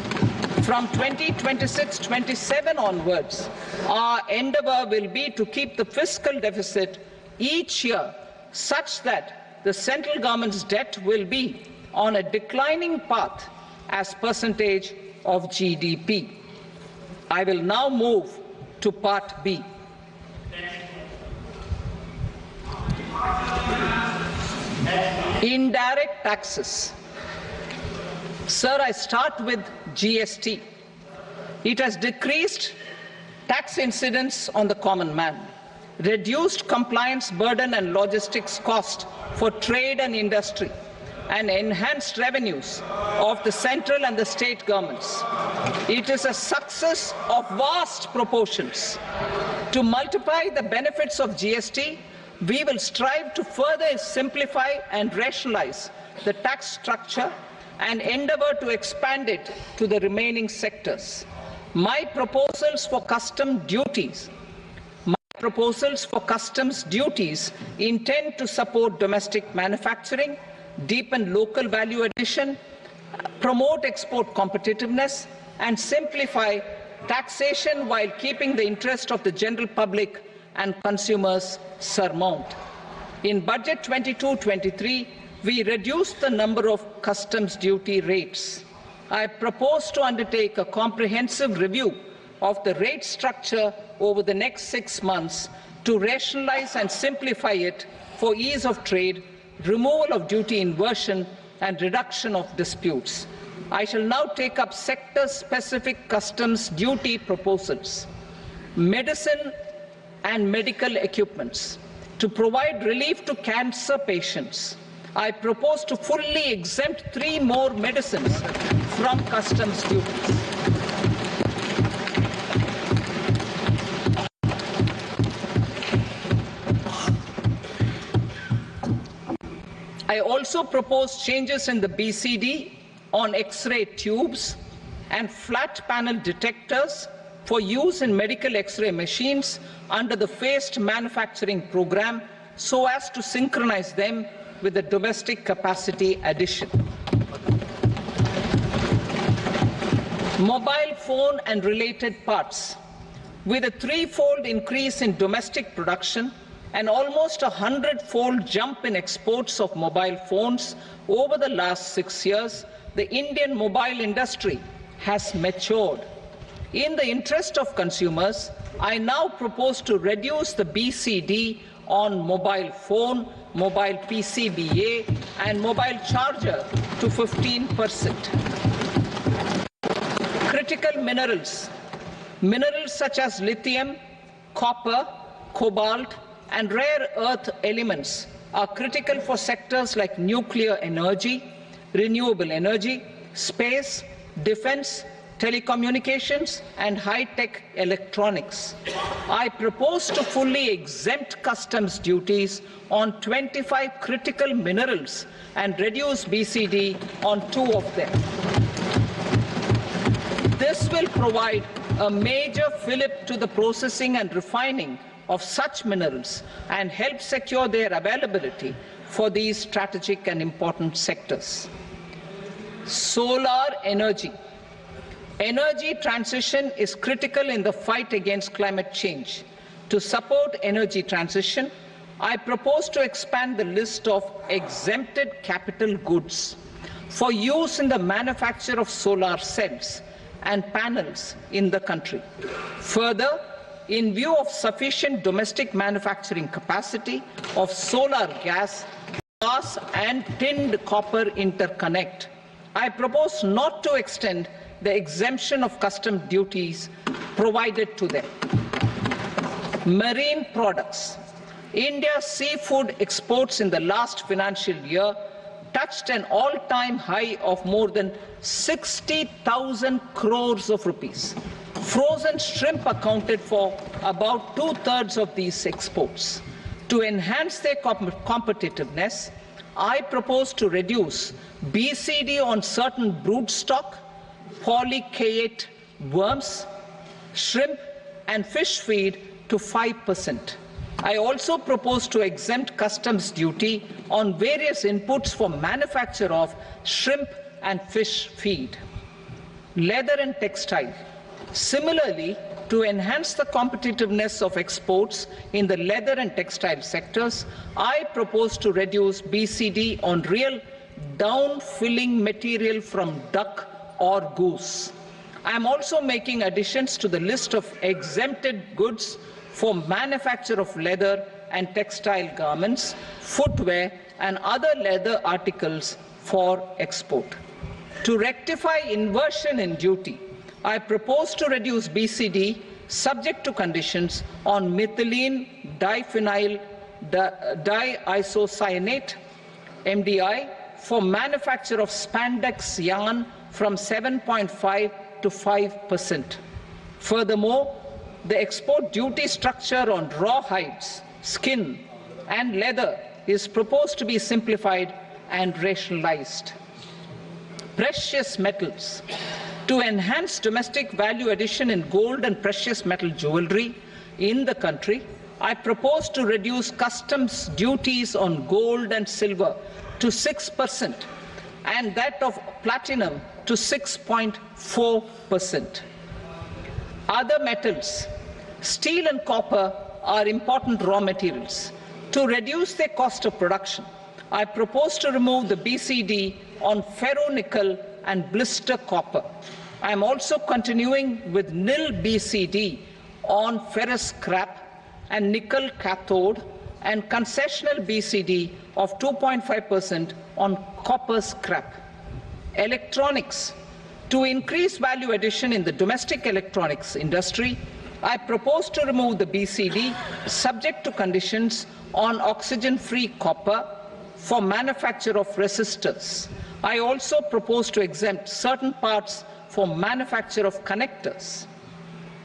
From 2026-27 onwards, our endeavour will be to keep the fiscal deficit each year such that the central government's debt will be on a declining path as percentage of GDP. I will now move to Part B. Indirect taxes. Sir, I start with GST. It has decreased tax incidence on the common man, reduced compliance burden and logistics cost for trade and industry, and enhanced revenues of the central and the state governments. It is a success of vast proportions. To multiply the benefits of GST, we will strive to further simplify and rationalize the tax structure and endeavour to expand it to the remaining sectors. My proposals for custom duties proposals for customs duties intend to support domestic manufacturing, deepen local value addition, promote export competitiveness, and simplify taxation while keeping the interest of the general public and consumers surmount. In Budget 22-23, we reduced the number of customs duty rates. I propose to undertake a comprehensive review of the rate structure over the next 6 months to rationalize and simplify it for ease of trade, removal of duty inversion, and reduction of disputes. I shall now take up sector-specific customs duty proposals. Medicine and medical equipments. To provide relief to cancer patients, I propose to fully exempt 3 more medicines from customs duties. I also propose changes in the BCD on X-ray tubes and flat panel detectors for use in medical X-ray machines under the phased manufacturing program so as to synchronize them with the domestic capacity addition. Mobile phone and related parts. With a 3-fold increase in domestic production and almost a 100-fold jump in exports of mobile phones over the last 6 years, the Indian mobile industry has matured. In the interest of consumers, I now propose to reduce the BCD on mobile phone, mobile PCBA, and mobile charger to 15%. Critical minerals. Minerals such as lithium, copper, cobalt, and rare earth elements are critical for sectors like nuclear energy, renewable energy, space, defense, telecommunications, and high-tech electronics. I propose to fully exempt customs duties on 25 critical minerals and reduce BCD on 2 of them. This will provide a major fillip to the processing and refining of such minerals and help secure their availability for these strategic and important sectors. Solar energy. Energy transition is critical in the fight against climate change. To support energy transition, I propose to expand the list of exempted capital goods for use in the manufacture of solar cells and panels in the country. Further, in view of sufficient domestic manufacturing capacity of solar gas, glass and tinned copper interconnect, I propose not to extend the exemption of custom duties provided to them. Marine products. India's seafood exports in the last financial year touched an all-time high of more than 60,000 crores of rupees. Frozen shrimp accounted for about 2/3 of these exports. To enhance their competitiveness, I propose to reduce BCD on certain broodstock, polychaete worms, shrimp, and fish feed to 5%. I also propose to exempt customs duty on various inputs for manufacture of shrimp and fish feed. Leather and textile. Similarly, to enhance the competitiveness of exports in the leather and textile sectors, I propose to reduce BCD on real down-filling material from duck or goose. I am also making additions to the list of exempted goods for manufacture of leather and textile garments, footwear, and other leather articles for export. To rectify inversion in duty, I propose to reduce BCD subject to conditions on methylene diphenyl diisocyanate (MDI) for manufacture of spandex yarn from 7.5 to 5%. Furthermore, the export duty structure on raw hides, skin, and leather is proposed to be simplified and rationalized. Precious metals. To enhance domestic value addition in gold and precious metal jewelry in the country, I propose to reduce customs duties on gold and silver to 6% and that of platinum to 6.4%. Other metals, steel and copper, are important raw materials. To reduce their cost of production, I propose to remove the BCD on ferronickel and blister copper. I am also continuing with nil BCD on ferrous scrap and nickel cathode and concessional BCD of 2.5% on copper scrap. Electronics. To increase value addition in the domestic electronics industry, I propose to remove the BCD subject to conditions on oxygen-free copper for manufacture of resistors. I also propose to exempt certain parts for manufacture of connectors.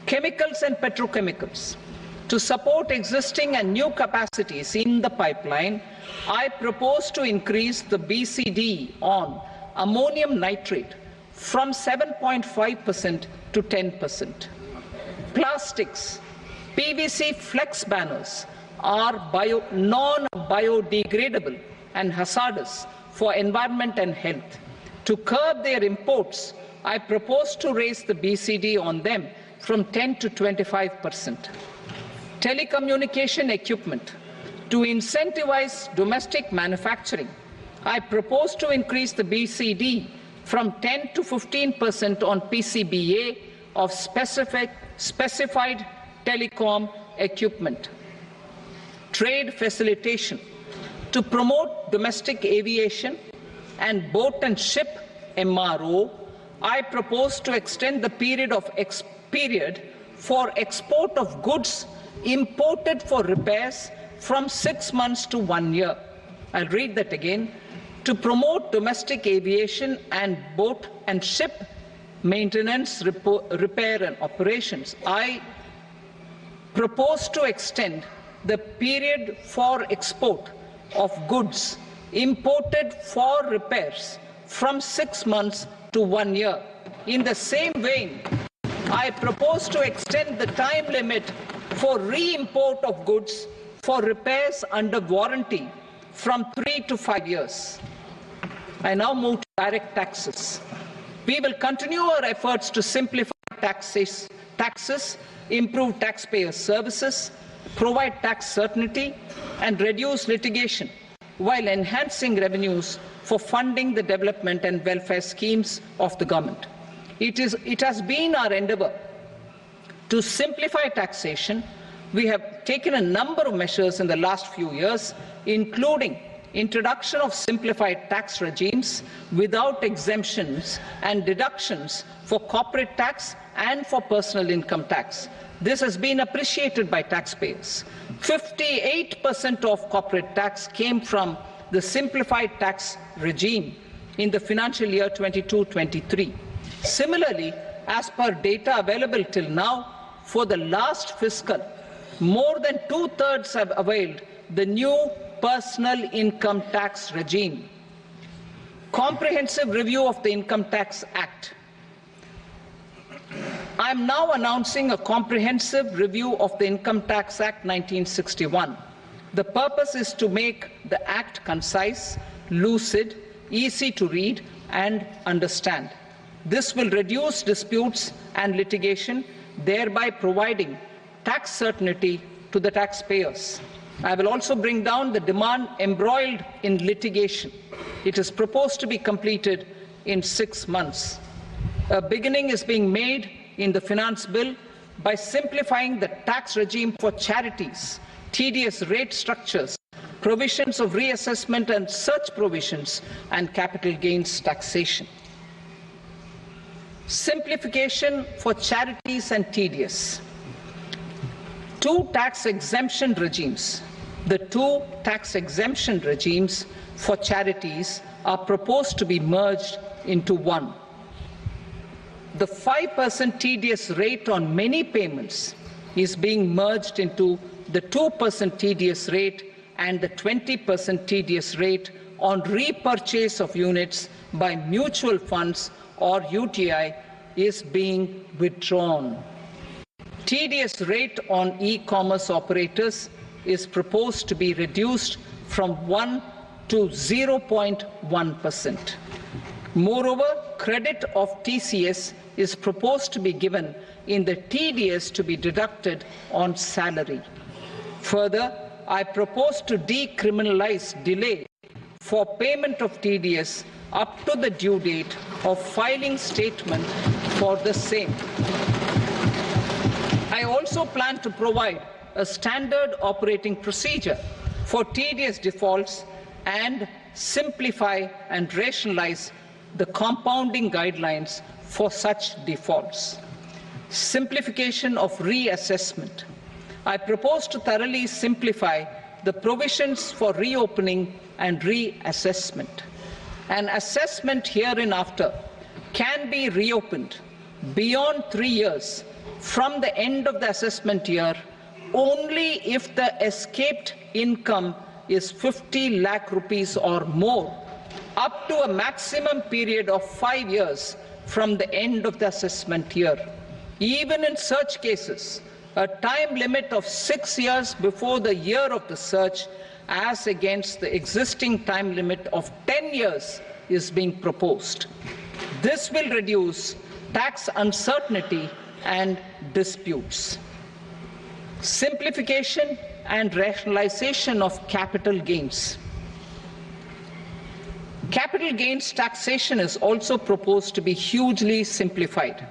Chemicals and petrochemicals. To support existing and new capacities in the pipeline, I propose to increase the BCD on ammonium nitrate from 7.5% to 10%. Plastics. PVC flex banners are non-biodegradable and hazardous for environment and health. To curb their imports, I propose to raise the BCD on them from 10 to 25%. Telecommunication equipment. To incentivize domestic manufacturing, I propose to increase the BCD from 10 to 15% on PCBA of specified telecom equipment. Trade facilitation. To promote domestic aviation and boat and ship MRO, I propose to extend the period for export of goods imported for repairs from 6 months to 1 year. I'll read that again. To promote domestic aviation and boat and ship maintenance, repair and operations, I propose to extend the period for export of goods imported for repairs from 6 months to 1 year. In the same vein, I propose to extend the time limit for re-import of goods for repairs under warranty from 3 to 5 years. I now move to direct taxes. We will continue our efforts to simplify taxes, improve taxpayer services, provide tax certainty, and reduce litigation while enhancing revenues for funding the development and welfare schemes of the government. It has been our endeavour to simplify taxation. We have taken a number of measures in the last few years, including introduction of simplified tax regimes without exemptions and deductions for corporate tax and for personal income tax. This has been appreciated by taxpayers. 58% of corporate tax came from the simplified tax regime in the financial year 22-23. Similarly, as per data available till now, for the last fiscal, more than 2/3 have availed the new personal income tax regime. Comprehensive review of the Income Tax Act. I am now announcing a comprehensive review of the Income Tax Act 1961. The purpose is to make the Act concise, lucid, easy to read and understand. This will reduce disputes and litigation, thereby providing tax certainty to the taxpayers. I will also bring down the demand embroiled in litigation. It is proposed to be completed in 6 months. A beginning is being made in the Finance Bill by simplifying the tax regime for charities, tedious rate structures, provisions of reassessment and such provisions, and capital gains taxation. Simplification for charities and tedious. The two tax exemption regimes for charities are proposed to be merged into one. The 5% tedious rate on many payments is being merged into the 2% tedious rate, and the 20% tedious rate on repurchase of units by mutual funds or UTI is being withdrawn. TDS rate on e-commerce operators is proposed to be reduced from 1 to 0.1%. Moreover, credit of TCS is proposed to be given in the TDS to be deducted on salary. Further, I propose to decriminalize delay for payment of TDS up to the due date of filing statement for the same. I also plan to provide a standard operating procedure for TDS defaults and simplify and rationalize the compounding guidelines for such defaults. Simplification of reassessment. I propose to thoroughly simplify the provisions for reopening and reassessment. An assessment hereinafter can be reopened beyond 3 years from the end of the assessment year only if the escaped income is 50 lakh rupees or more, up to a maximum period of 5 years from the end of the assessment year. Even in such cases, a time limit of 6 years before the year of the search, as against the existing time limit of 10 years, is being proposed. This will reduce tax uncertainty and disputes. Simplification and rationalization of capital gains. Capital gains taxation is also proposed to be hugely simplified.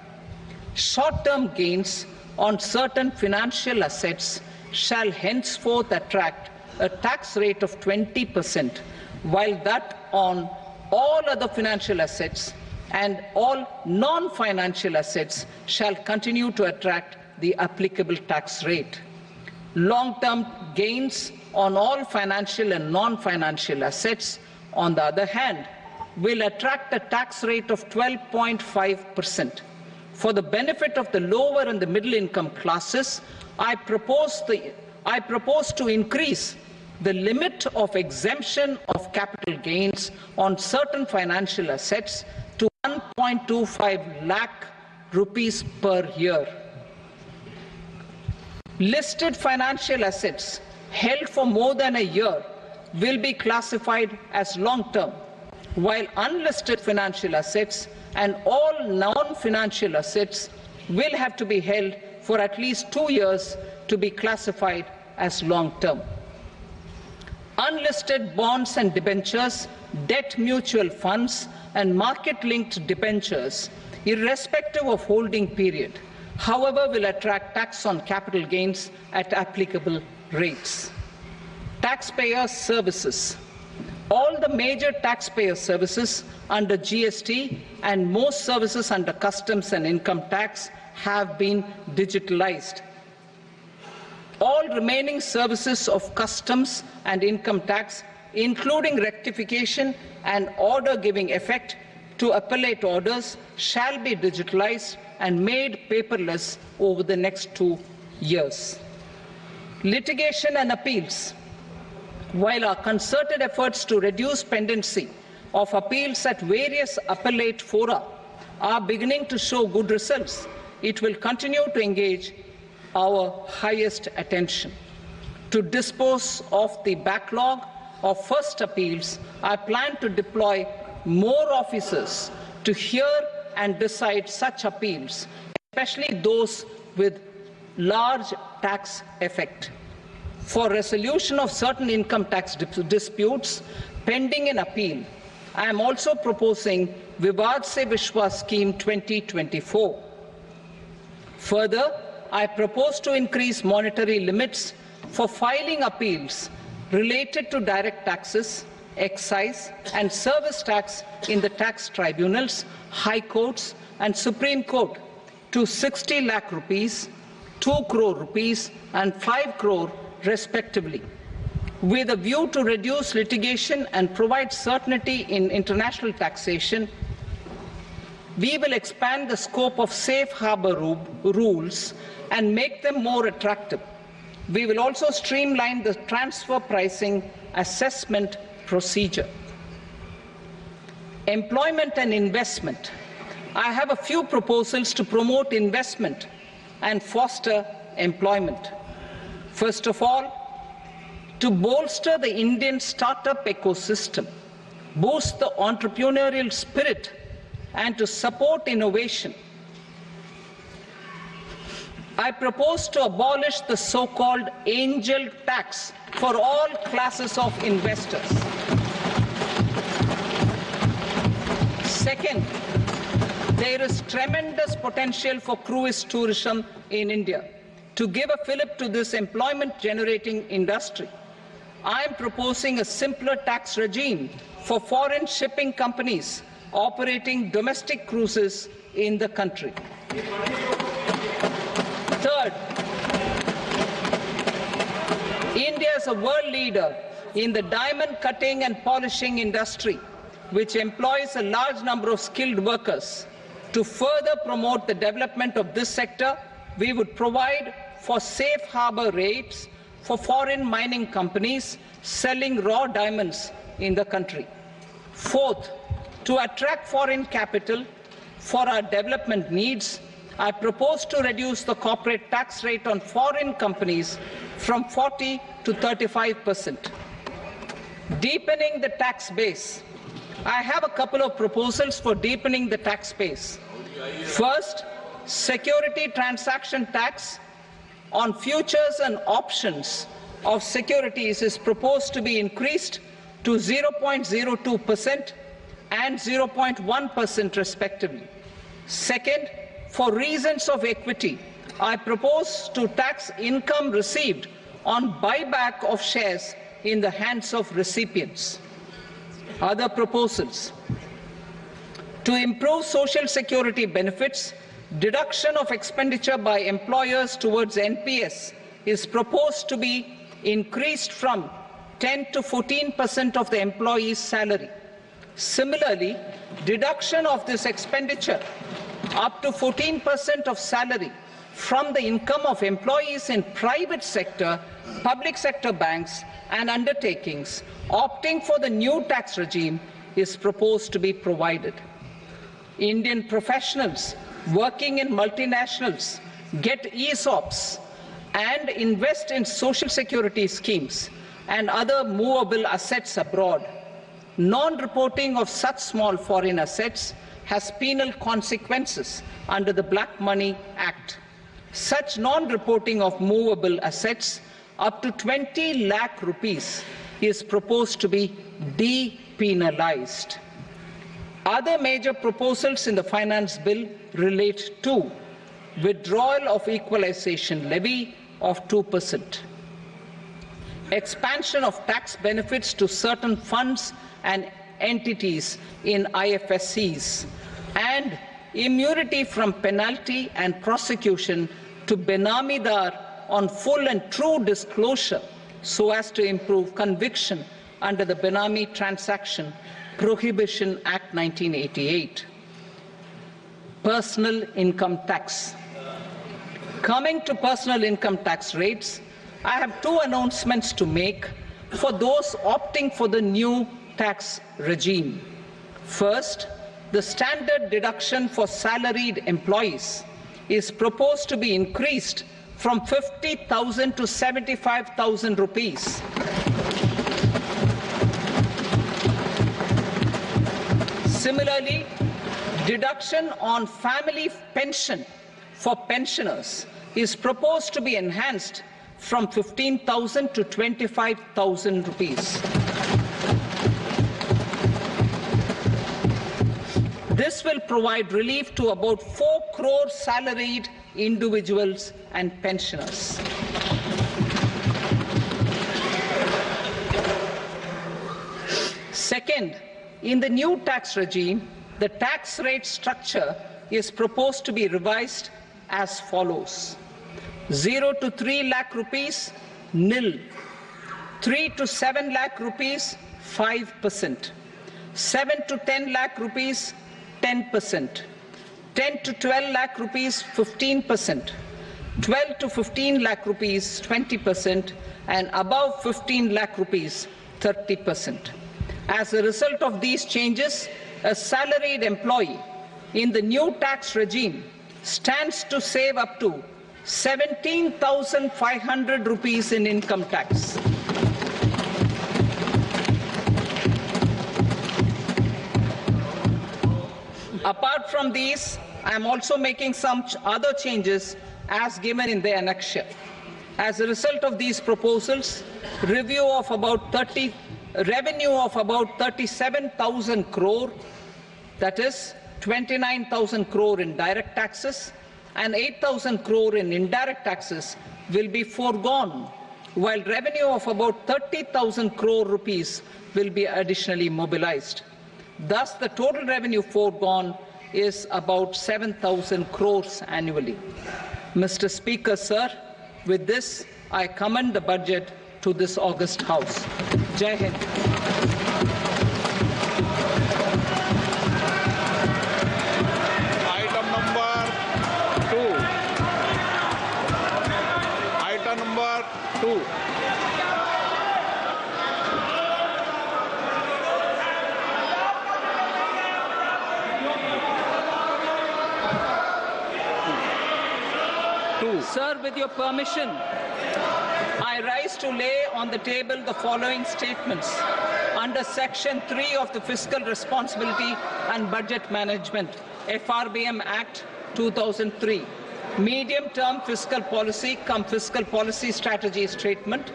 Short-term gains on certain financial assets shall henceforth attract a tax rate of 20%, while that on all other financial assets and all non-financial assets shall continue to attract the applicable tax rate. Long-term gains on all financial and non-financial assets, on the other hand, will attract a tax rate of 12.5%. For the benefit of the lower and the middle income classes, I propose to increase the limit of exemption of capital gains on certain financial assets to 1.25 lakh rupees per year. Listed financial assets held for more than a year will be classified as long-term, while unlisted financial assets and all non-financial assets will have to be held for at least 2 years to be classified as long-term. Unlisted bonds and debentures, debt mutual funds and market-linked debentures, irrespective of holding period, however, will attract tax on capital gains at applicable rates. Taxpayer services. All the major taxpayer services under GST and most services under customs and income tax have been digitalized. All remaining services of customs and income tax, including rectification and order giving effect to appellate orders, shall be digitalized and made paperless over the next 2 years. Litigation and appeals. While our concerted efforts to reduce pendency of appeals at various appellate fora are beginning to show good results, it will continue to engage our highest attention. To dispose of the backlog of first appeals, I plan to deploy more officers to hear and decide such appeals, especially those with large tax effect. For resolution of certain income tax disputes pending an appeal, I am also proposing Vivad Se Vishwas Scheme 2024. Further, I propose to increase monetary limits for filing appeals related to direct taxes, excise and service tax in the tax tribunals, high courts and Supreme Court to 60 lakh rupees, 2 crore rupees and 5 crore respectively. With a view to reduce litigation and provide certainty in international taxation, we will expand the scope of safe harbor rules and make them more attractive. We will also streamline the transfer pricing assessment procedure. Employment and investment. I have a few proposals to promote investment and foster employment. First of all, to bolster the Indian startup ecosystem, boost the entrepreneurial spirit, and to support innovation, I propose to abolish the so-called angel tax for all classes of investors. Second, there is tremendous potential for cruise tourism in India. To give a fillip to this employment-generating industry, I am proposing a simpler tax regime for foreign shipping companies operating domestic cruises in the country. Third, India is a world leader in the diamond cutting and polishing industry, which employs a large number of skilled workers. To further promote the development of this sector, we would provide for safe harbor rates for foreign mining companies selling raw diamonds in the country. Fourth, to attract foreign capital for our development needs, I propose to reduce the corporate tax rate on foreign companies from 40 to 35%. Deepening the tax base. I have a couple of proposals for deepening the tax base. First, security transaction tax on futures and options of securities is proposed to be increased to 0.02% and 0.1% respectively. Second, for reasons of equity, I propose to tax income received on buyback of shares in the hands of recipients. Other proposals: to improve social security benefits, deduction of expenditure by employers towards NPS is proposed to be increased from 10 to 14% of the employee's salary. Similarly, deduction of this expenditure up to 14% of salary from the income of employees in private sector, public sector banks and undertakings opting for the new tax regime is proposed to be provided. Indian professionals working in multinationals get ESOPs and invest in social security schemes and other movable assets abroad. Non-reporting of such small foreign assets has penal consequences under the Black Money Act. Such non-reporting of movable assets up to 20 lakh rupees is proposed to be depenalized. Other major proposals in the finance bill relate to withdrawal of equalization levy of 2%, expansion of tax benefits to certain funds and entities in IFSCs, and immunity from penalty and prosecution to Benamidar on full and true disclosure so as to improve conviction under the Benami Transaction Prohibition Act 1988. Personal income tax. Coming to personal income tax rates, I have two announcements to make for those opting for the new tax regime. First, the standard deduction for salaried employees is proposed to be increased from 50,000 to 75,000 rupees. Similarly, deduction on family pension for pensioners is proposed to be enhanced from 15,000 to 25,000 rupees. This will provide relief to about 4 crore salaried individuals and pensioners. Second, in the new tax regime, the tax rate structure is proposed to be revised as follows: 0 to 3 lakh rupees, nil; 3 to 7 lakh rupees, 5%; 7 to 10 lakh rupees, 10%; 10 to 12 lakh rupees, 15%; 12 to 15 lakh rupees, 20%; and above 15 lakh rupees, 30%. As a result of these changes, a salaried employee in the new tax regime stands to save up to 17,500 rupees in income tax. Apart from these, I am also making some other changes as given in the annexure. As a result of these proposals, revenue of about 37,000 crore, that is 29,000 crore in direct taxes and 8,000 crore in indirect taxes will be foregone, while revenue of about 30,000 crore rupees will be additionally mobilized. Thus, the total revenue foregone is about 7,000 crores annually. Mr. Speaker, sir, with this, I commend the budget to this august House. Jai Hind. Item number 2. Item number 2. Sir, with your permission, I rise to lay on the table the following statements under Section 3 of the Fiscal Responsibility and Budget Management, FRBM Act 2003, medium-term fiscal policy cum fiscal policy strategy statement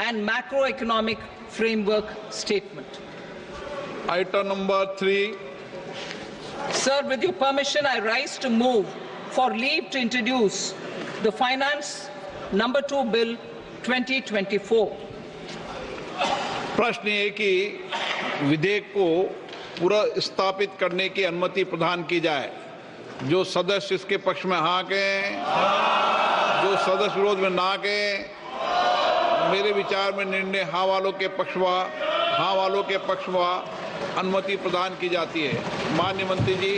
and macroeconomic framework statement. Item number 3. Sir, with your permission, I rise to move for leave to introduce the Finance number 2 Bill 2024. प्रश्न ये कि विधेयक को पूरा स्थापित करने की अनुमति प्रदान की जाए। जो सदस्य इसके पक्ष में हाँ कहें, जो सदस्य विरोध में ना कहें, मेरे विचार में निर्णय हाँ वालों के पक्ष में अनुमति प्रदान की जाती है। माननीय मंत्री जी,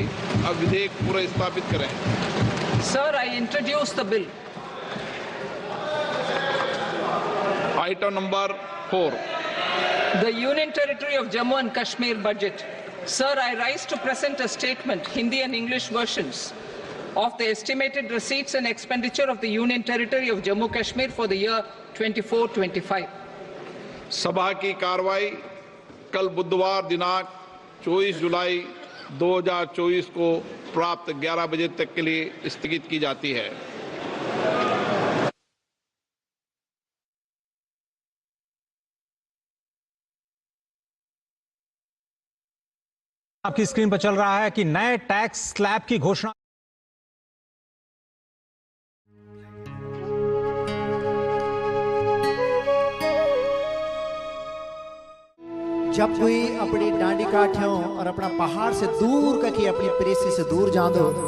अब विधेयक पूरा स्थापित करें। Sir, I introduce the bill. Item number 4. The Union Territory of Jammu and Kashmir budget. Sir, I rise to present a statement, Hindi and English versions, of the estimated receipts and expenditure of the Union Territory of Jammu and Kashmir for the year 24-25. सभा की कार्रवाई कल बुधवार दिनांक 24 जुलाई 2024 को प्राप्त 11 बजे तक के लिए स्थगित की जाती है। आपकी स्क्रीन पर चल रहा है कि नए टैक्स स्लैब की घोषणा। जब कोई अपनी डांडी काठियों और अपना पहाड़ से दूर का की अपनी प्रेसी से दूर जान दो